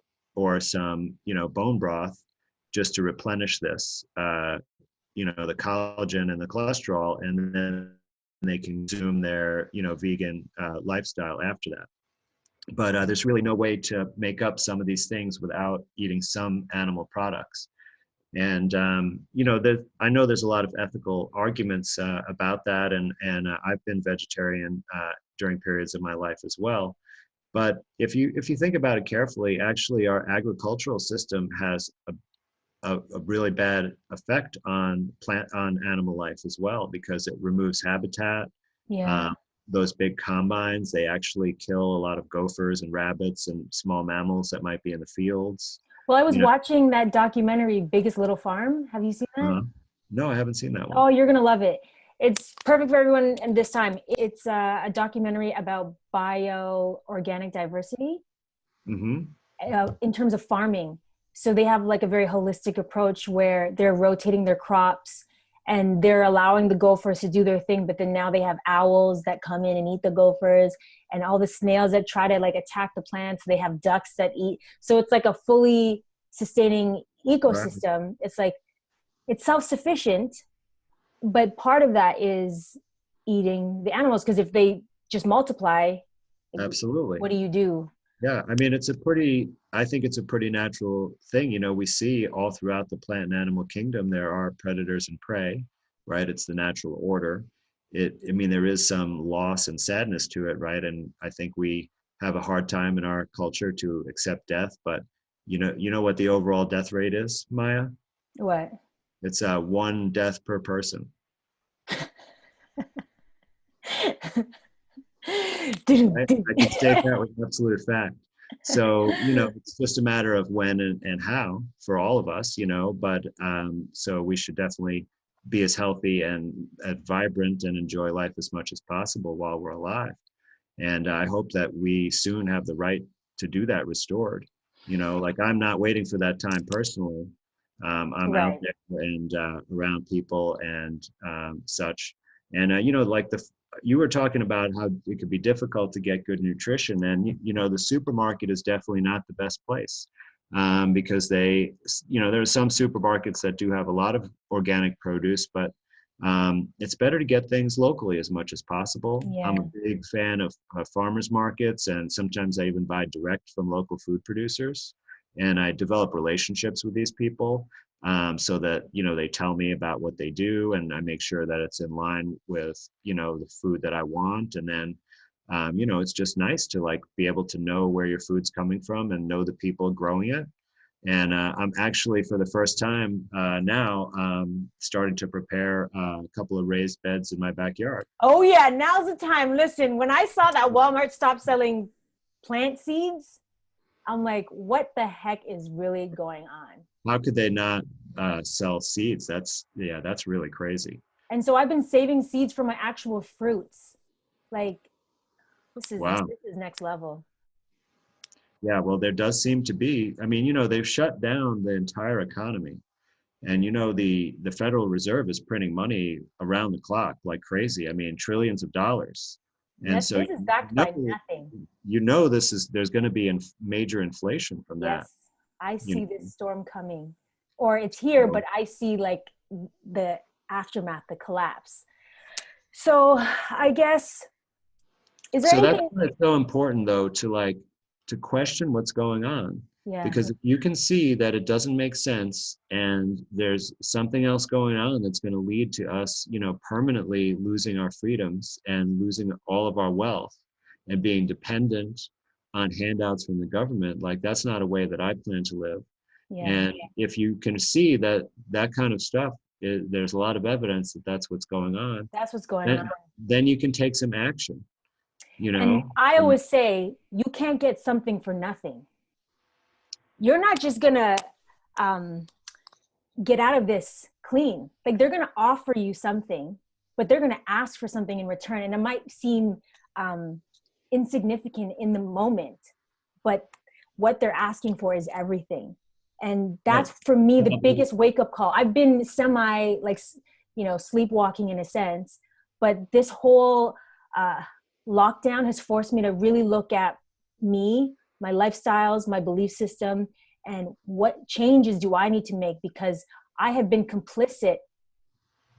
some, bone broth just to replenish this, the collagen and the cholesterol, and then they consume their, vegan lifestyle after that. But there's really no way to make up some of these things without eating some animal products. And I know there's a lot of ethical arguments about that, and I've been vegetarian during periods of my life as well. But if you think about it carefully, actually, our agricultural system has a really bad effect on animal life as well, because it removes habitat. Yeah. Uh, those big combines, they actually kill a lot of gophers and rabbits and small mammals that might be in the fields. Well, I was You know, watching that documentary, Biggest Little Farm. Have you seen that? no, I haven't seen that one. Oh, you're gonna love it. It's perfect for everyone. And this time, it's a documentary about bio-organic diversity Hmm. in terms of farming. So they have like a very holistic approach where they're rotating their crops and they're allowing the gophers to do their thing. But then now they have owls that come in and eat the gophers, and all the snails that try to like attack the plants. They have ducks that eat. So it's like a fully sustaining Right. ecosystem. It's like, it's self-sufficient, but part of that is eating the animals, because if they just multiply, Absolutely. what do you do? Yeah, I mean, I think it's a pretty natural thing. We see all throughout the plant and animal kingdom, there are predators and prey, right? It's the natural order. I mean, there is some loss and sadness to it, right? And I think we have a hard time in our culture to accept death, but you know what the overall death rate is, Maya? What? It's one death per person. Right? I can state that with absolute fact. So, it's just a matter of when and how for all of us, but so we should definitely be as healthy and vibrant and enjoy life as much as possible while we're alive. And I hope that we soon have the right to do that restored. Like, I'm not waiting for that time personally. I'm out Right. there and around people and such. And, like you were talking about how it could be difficult to get good nutrition. And, the supermarket is definitely not the best place because there are some supermarkets that do have a lot of organic produce, but it's better to get things locally as much as possible. I'm Yeah. a big fan of farmers markets, and sometimes I even buy direct from local food producers. And I develop relationships with these people so that they tell me about what they do, and I make sure that it's in line with the food that I want. And then it's just nice to like be able to know where your food's coming from and know the people growing it. And I'm actually, for the first time now, starting to prepare a couple of raised beds in my backyard. Oh yeah, now's the time. Listen, when I saw that Walmart stopped selling plant seeds, I'm like, what the heck is really going on? How could they not sell seeds? That's really crazy. And so I've been saving seeds for my actual fruits. Like, this is Wow. this is next level. Yeah, well, there does seem to be. I mean, they've shut down the entire economy, and the Federal Reserve is printing money around the clock like crazy. I mean, trillions of dollars. And so This is backed by nothing. there's going to be major inflation from that. Yes, I You see know, this storm coming, or it's here, so but I see like the aftermath, the collapse. So I guess, is there So that's anything? why it's so important, though, to question what's going on, Yeah, because if you can see that it doesn't make sense and there's something else going on that's going to lead to us, permanently losing our freedoms and losing all of our wealth and being dependent on handouts from the government, like that's not a way that I plan to live. yeah, And if you can see that kind of stuff, there's a lot of evidence that that's what's going on, that's what's going on. then you can take some action, you And know. I always say, you can't get something for nothing. You're not just gonna um, get out of this clean. Like, they're gonna offer you something, but they're gonna ask for something in return, and it might seem um, insignificant in the moment, but what they're asking for is everything. And Right. that's, for me, the biggest wake up call. I've been semi like, sleepwalking in a sense, but this whole lockdown has forced me to really look at me, my lifestyles, my belief system, and what changes do I need to make, because I have been complicit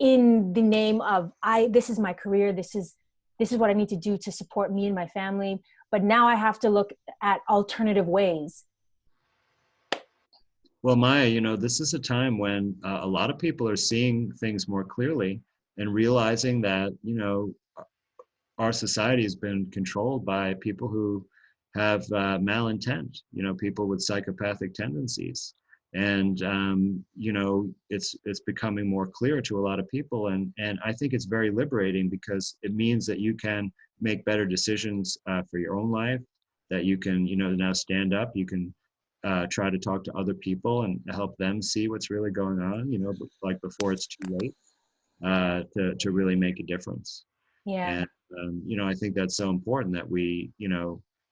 in the name of this is my career, this is what I need to do to support me and my family, but now I have to look at alternative ways. Well, Maya, this is a time when a lot of people are seeing things more clearly and realizing that, our society has been controlled by people who have malintent, people with psychopathic tendencies. And, it's becoming more clear to a lot of people. And I think it's very liberating because it means that you can make better decisions for your own life, that you can, now stand up, you can try to talk to other people and help them see what's really going on, like before it's too late to really make a difference. Yeah. And, I think that's so important that we,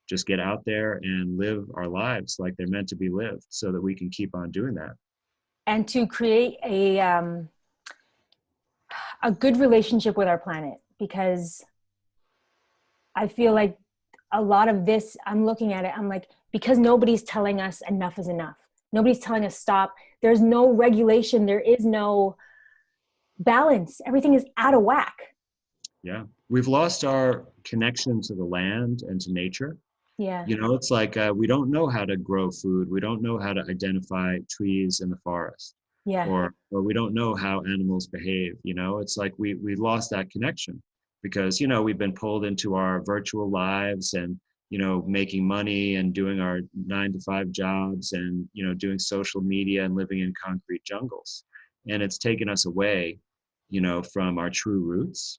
just get out there and live our lives like they're meant to be lived so that we can keep on doing that. And to create a good relationship with our planet, because I feel like a lot of this, I'm looking at it, I'm like, because nobody's telling us enough is enough. Nobody's telling us stop. There's no regulation. There is no balance. Everything is out of whack. Yeah. We've lost our connection to the land and to nature. Yeah. It's like we don't know how to grow food. We don't know how to identify trees in the forest. Yeah. Or we don't know how animals behave. It's like we lost that connection because, we've been pulled into our virtual lives and, making money and doing our 9-to-5 jobs and, doing social media and living in concrete jungles. And it's taken us away, from our true roots.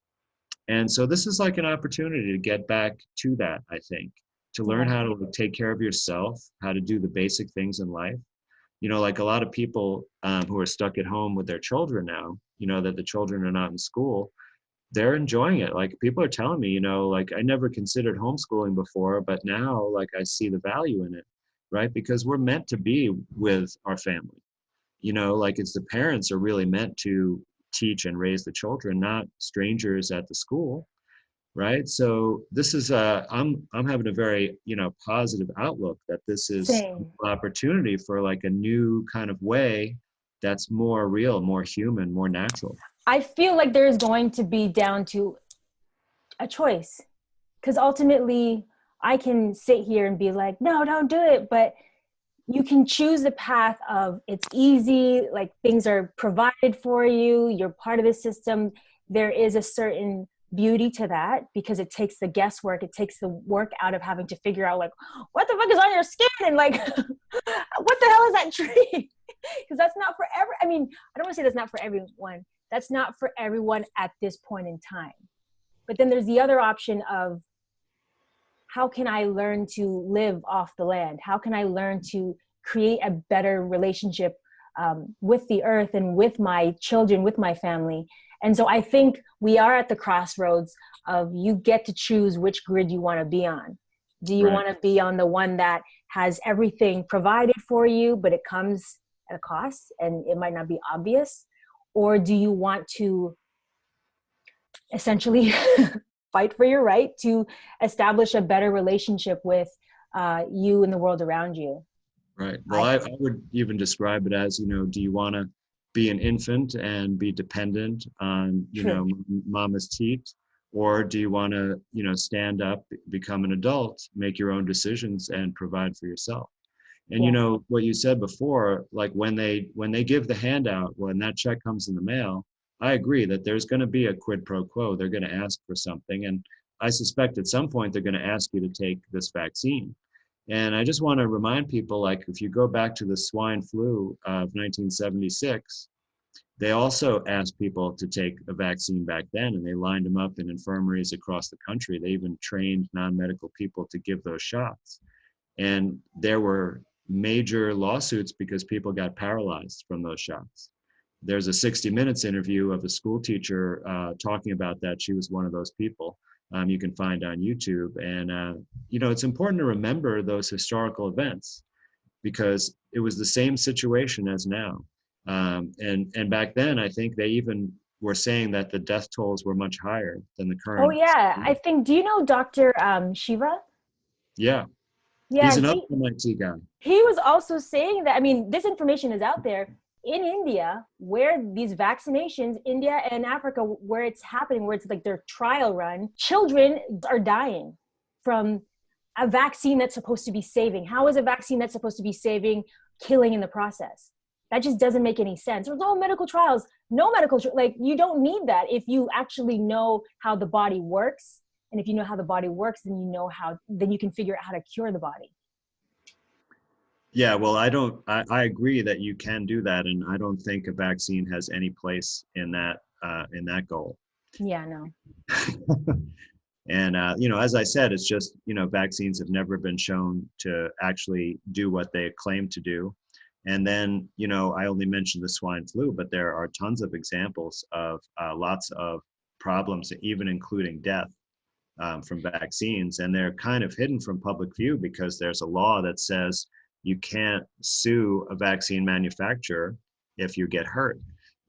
And so this is like an opportunity to get back to that, I think, to learn how to take care of yourself, how to do the basic things in life. Like a lot of people who are stuck at home with their children now, that the children are not in school, they're enjoying it. Like people are telling me, like I never considered homeschooling before, but now like I see the value in it, right? Because we're meant to be with our family, like it's the parents are really meant to teach and raise the children, not strangers at the school, right? So this is I'm having a very positive outlook that this is Same. an opportunity for like a new kind of way that's more real, more human, more natural. I feel like there is going to be down to a choice, because ultimately I can sit here and be like, no, don't do it, but you can choose the path of it's easy, like things are provided for you, you're part of the system. There is a certain beauty to that because it takes the guesswork, it takes the work out of having to figure out like, what the fuck is on your skin? And like, what the hell is that tree? Because that's not for I don't want to say that's not for everyone. That's not for everyone at this point in time. But then there's the other option of, how can I learn to live off the land? How can I learn to create a better relationship with the earth and with my children, with my family? And so I think we are at the crossroads of, you get to choose which grid you want to be on. Do you want to be on the one that has everything provided for you, but it comes at a cost and it might not be obvious? Or do you want to essentially fight for your right to establish a better relationship with you and the world around you? Right. Well, I would even describe it as, do you want to be an infant and be dependent on, mama's teat? Or do you want to, stand up, become an adult, make your own decisions and provide for yourself? And, what you said before, like when they give the handout, when that check comes in the mail, I agree that there's going to be a quid pro quo. They're going to ask for something. And I suspect at some point they're going to ask you to take this vaccine. And I just want to remind people, like, if you go back to the swine flu of 1976, they also asked people to take a vaccine back then, and they lined them up in infirmaries across the country. They even trained non-medical people to give those shots. And there were major lawsuits because people got paralyzed from those shots. There's a 60 Minutes interview of a school teacher talking about that. She was one of those people. You can find on YouTube. And, it's important to remember those historical events because it was the same situation as now. And back then, I think they even were saying that the death tolls were much higher than the current. Oh, yeah. I think, do you know Dr. Shiva? Yeah. Yeah. He's another MIT guy. He was also saying that, this information is out there. In India, where these vaccinations, India and Africa, where it's happening, where it's like their trial run, children are dying from a vaccine that's supposed to be saving? How is a vaccine that's supposed to be saving killing in the process? That just doesn't make any sense. There's no medical trials, like you don't need that if you actually know how the body works. And if you know how the body works, then you can figure out how to cure the body. Yeah, well, I agree that you can do that. And I don't think a vaccine has any place in that goal. Yeah, no. And, as I said, it's just, vaccines have never been shown to actually do what they claim to do. And then, I only mentioned the swine flu, but there are tons of examples of lots of problems, even including death from vaccines. And they're kind of hidden from public view because there's a law that says you can't sue a vaccine manufacturer if you get hurt.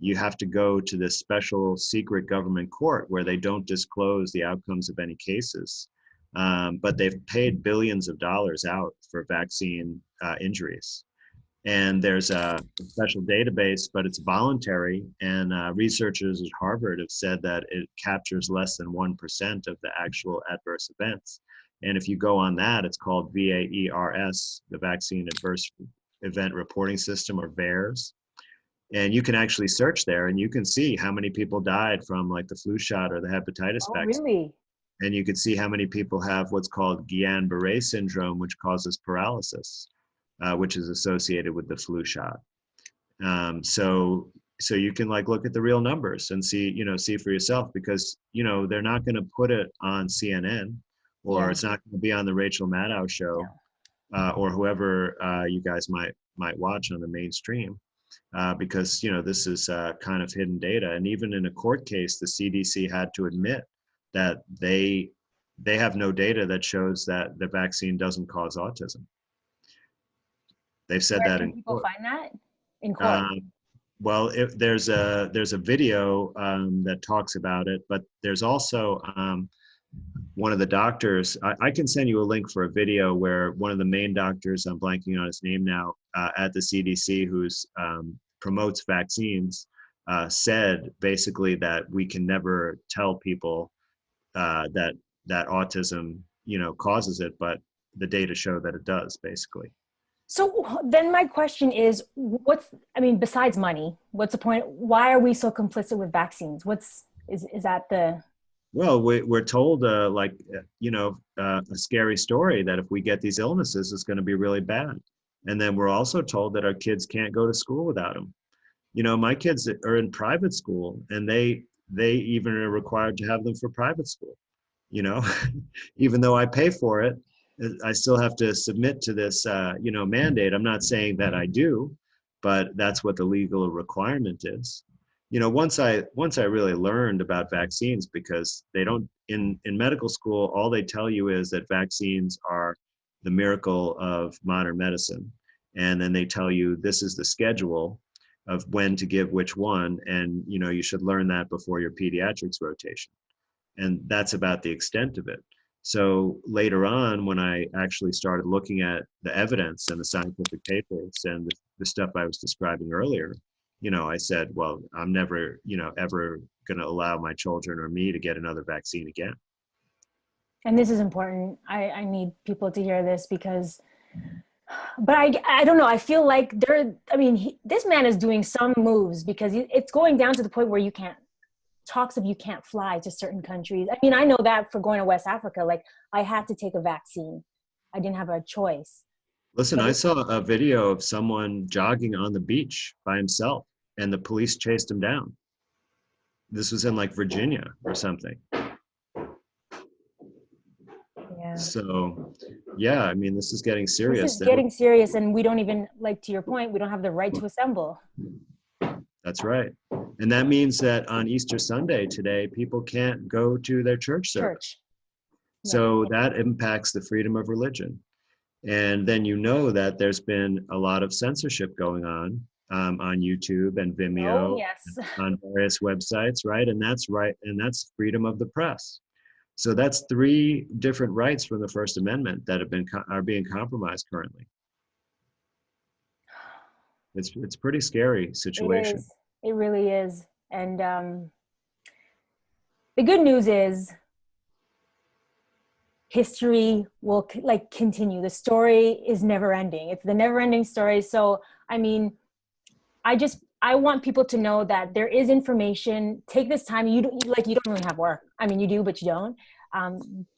You have to go to this special secret government court where they don't disclose the outcomes of any cases. But they've paid billions of dollars out for vaccine injuries. And there's a special database, but it's voluntary. And researchers at Harvard have said that it captures less than 1% of the actual adverse events. And if you go on that, it's called VAERS, the Vaccine Adverse Event Reporting System, or VAERS. And you can actually search there and you can see how many people died from like the flu shot or the hepatitis vaccine. Really? And you can see how many people have what's called Guillain-Barré syndrome, which causes paralysis, which is associated with the flu shot. So you can like look at the real numbers and see for yourself, because, they're not going to put it on CNN, or it's not going to be on the Rachel Maddow show, or whoever you guys might watch on the mainstream. Because this is kind of hidden data, and even in a court case, the CDC had to admit that they have no data that shows that the vaccine doesn't cause autism. They've said that in people court. Find that in court. Well, there's a video that talks about it, but there's also one of the doctors. I can send you a link for a video where one of the main doctors, I'm blanking on his name now, at the CDC, who's promotes vaccines, said basically that we can never tell people that autism causes it, but the data show that it does, basically. So then my question is, besides money, what's the point? Why are we so complicit with vaccines? Is that the... Well, we're told a scary story that if we get these illnesses, it's going to be really bad. And then we're also told that our kids can't go to school without them. My kids are in private school, and they even are required to have them for private school. Even though I pay for it, I still have to submit to this, mandate. I'm not saying that I do, but that's what the legal requirement is. Once I really learned about vaccines, because they don't, in medical school, all they tell you is that vaccines are the miracle of modern medicine. And then they tell you this is the schedule of when to give which one. And, you should learn that before your pediatrics rotation. And that's about the extent of it. So later on, when I actually started looking at the evidence and the scientific papers and the stuff I was describing earlier, I said, well, I'm never, ever going to allow my children or me to get another vaccine again. And this is important. I need people to hear this because, but I don't know. I feel like this man is doing some moves, because it's going down to the point where you can't fly to certain countries. I know that for going to West Africa, like I had to take a vaccine. I didn't have a choice. Listen, I saw a video of someone jogging on the beach by himself, and the police chased him down. This was in like Virginia or something. Yeah. So, yeah, this is getting serious. This is getting serious, and we don't even, like, to your point, we don't have the right to assemble. That's right. And that means that on Easter Sunday today, people can't go to their church service. So that impacts the freedom of religion. And then that there's been a lot of censorship going on YouTube and Vimeo, on various websites, right? And that's right. And that's freedom of the press. So that's 3 different rights from the First Amendment that are being compromised currently. It's pretty scary situation. It really is. And the good news is history will like continue. The story is never ending. It's the never ending story. So, I mean, I want people to know that there is information. Take this time. You don't really have work. I mean, you do, but you don't.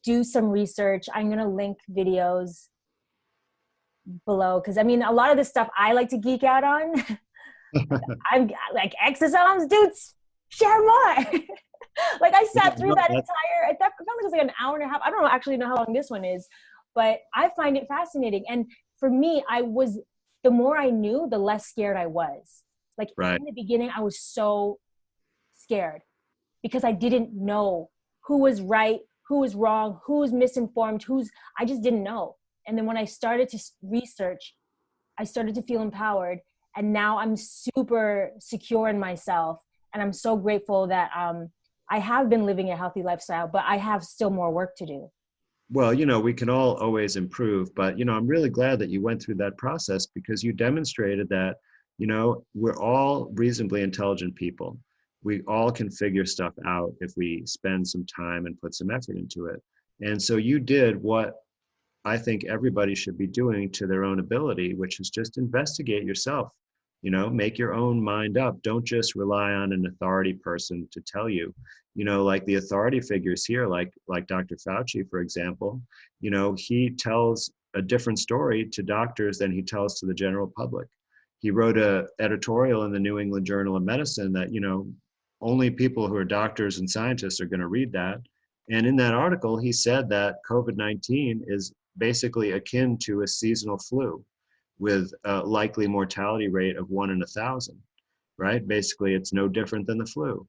Do some research. I'm going to link videos below. Cause I mean, a lot of this stuff I like to geek out on. I'm like exosomes, dudes, share more. Like I sat through that entire, I felt like it was like an hour and a half. I don't actually know how long this one is, but I find it fascinating. And for me, the more I knew, the less scared I was. Like in the beginning, I was so scared because I didn't know who was right, who was wrong, who was misinformed, I just didn't know. And then when I started to research, I started to feel empowered. And now I'm super secure in myself. And I'm so grateful that I have been living a healthy lifestyle, but I have still more work to do. Well, we can all always improve, but, I'm really glad that you went through that process because you demonstrated that, we're all reasonably intelligent people. We all can figure stuff out if we spend some time and put some effort into it. And so you did what I think everybody should be doing to their own ability, which is just investigate yourself, make your own mind up. Don't just rely on an authority person to tell you, like the authority figures here, like Dr. Fauci, for example, he tells a different story to doctors than he tells to the general public. He wrote an editorial in the New England Journal of Medicine that, only people who are doctors and scientists are going to read that. And in that article, he said that COVID-19 is basically akin to a seasonal flu with a likely mortality rate of 1 in 1,000, right? Basically, it's no different than the flu.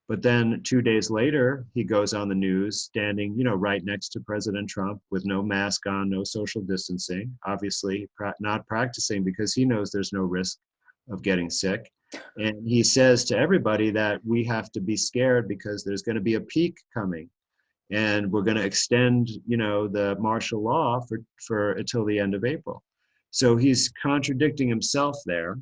But then 2 days later, he goes on the news standing, right next to President Trump with no mask on, no social distancing, obviously not practicing because he knows there's no risk of getting sick. And he says to everybody that we have to be scared because there's going to be a peak coming. And we're going to extend, the martial law for until the end of April. So he's contradicting himself there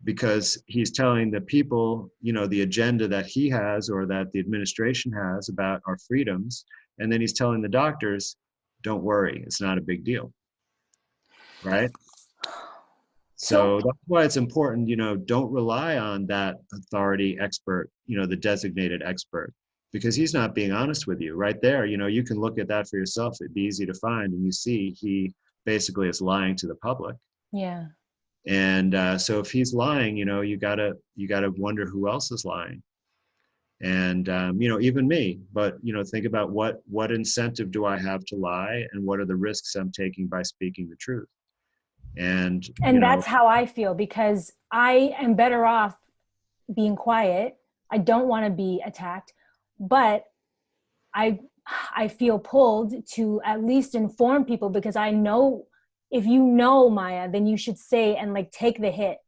because he's telling the people, the agenda that he has or that the administration has about our freedoms. And then he's telling the doctors, don't worry, it's not a big deal. Right? So that's why it's important, don't rely on that authority expert, the designated expert, because he's not being honest with you right there. You can look at that for yourself. It'd be easy to find. And you see, he basically is lying to the public. Yeah. And so if he's lying, you gotta wonder who else is lying. And, even me, but, think about what incentive do I have to lie and what are the risks I'm taking by speaking the truth? And that's how I feel because I am better off being quiet. I don't want to be attacked, but I feel pulled to at least inform people because I know if you know, Maya, then you should say and like take the hit,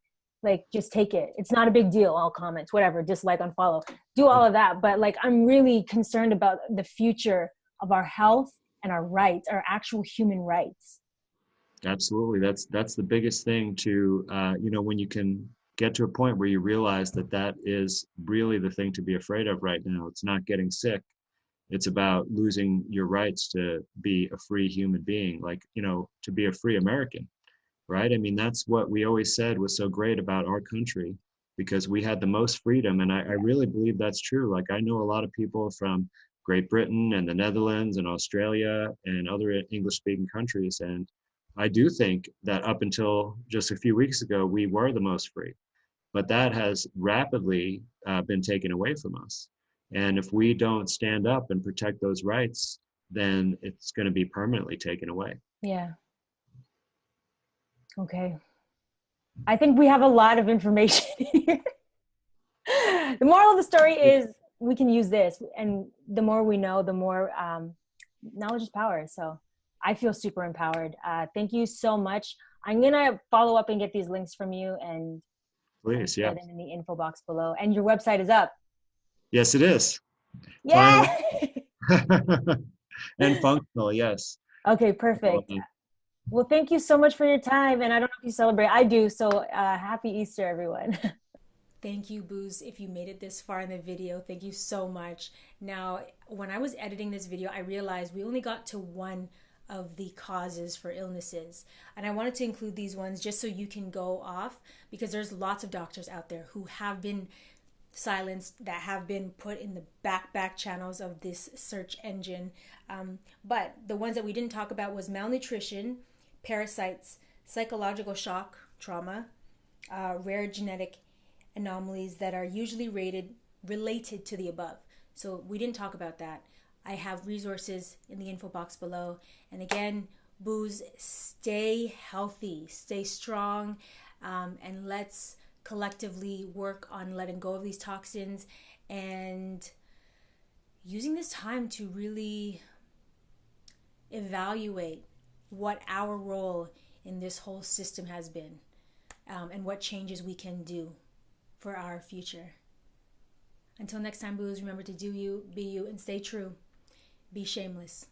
like just take it. It's not a big deal. All comments, whatever, dislike, unfollow, do all of that. But like, I'm really concerned about the future of our health and our rights, our actual human rights. Absolutely. That's the biggest thing to, when you can get to a point where you realize that is really the thing to be afraid of right now. It's not getting sick. It's about losing your rights to be a free human being, like, to be a free American, right? I mean, that's what we always said was so great about our country because we had the most freedom. And I really believe that's true. Like, I know a lot of people from Great Britain and the Netherlands and Australia and other English-speaking countries. And I do think that up until just a few weeks ago, we were the most free, but that has rapidly been taken away from us. And if we don't stand up and protect those rights, then it's going to be permanently taken away. Yeah. Okay. I think we have a lot of information here. The moral of the story is we can use this, and the more we know, the more knowledge is power. So I feel super empowered. Thank you so much. I'm going to follow up and get these links from you and please, yeah, put them in the info box below. And your website is up. Yes, it is. Yeah. And functional, yes. Okay, perfect. Well, thank you so much for your time. And I don't know if you celebrate. I do. So happy Easter, everyone. Thank you, Booze. If you made it this far in the video, thank you so much. Now, when I was editing this video, I realized we only got to one of the causes for illnesses. And I wanted to include these ones just so you can go off, because there's lots of doctors out there who have been silenced, that have been put in the back channels of this search engine. But the ones that we didn't talk about was malnutrition, parasites, psychological shock, trauma, rare genetic anomalies that are usually related to the above. So we didn't talk about that. I have resources in the info box below. And again, Booze, stay healthy, stay strong, and let's collectively work on letting go of these toxins and using this time to really evaluate what our role in this whole system has been, and what changes we can do for our future. Until next time, Booze, remember to do you, be you, and stay true. Be shameless.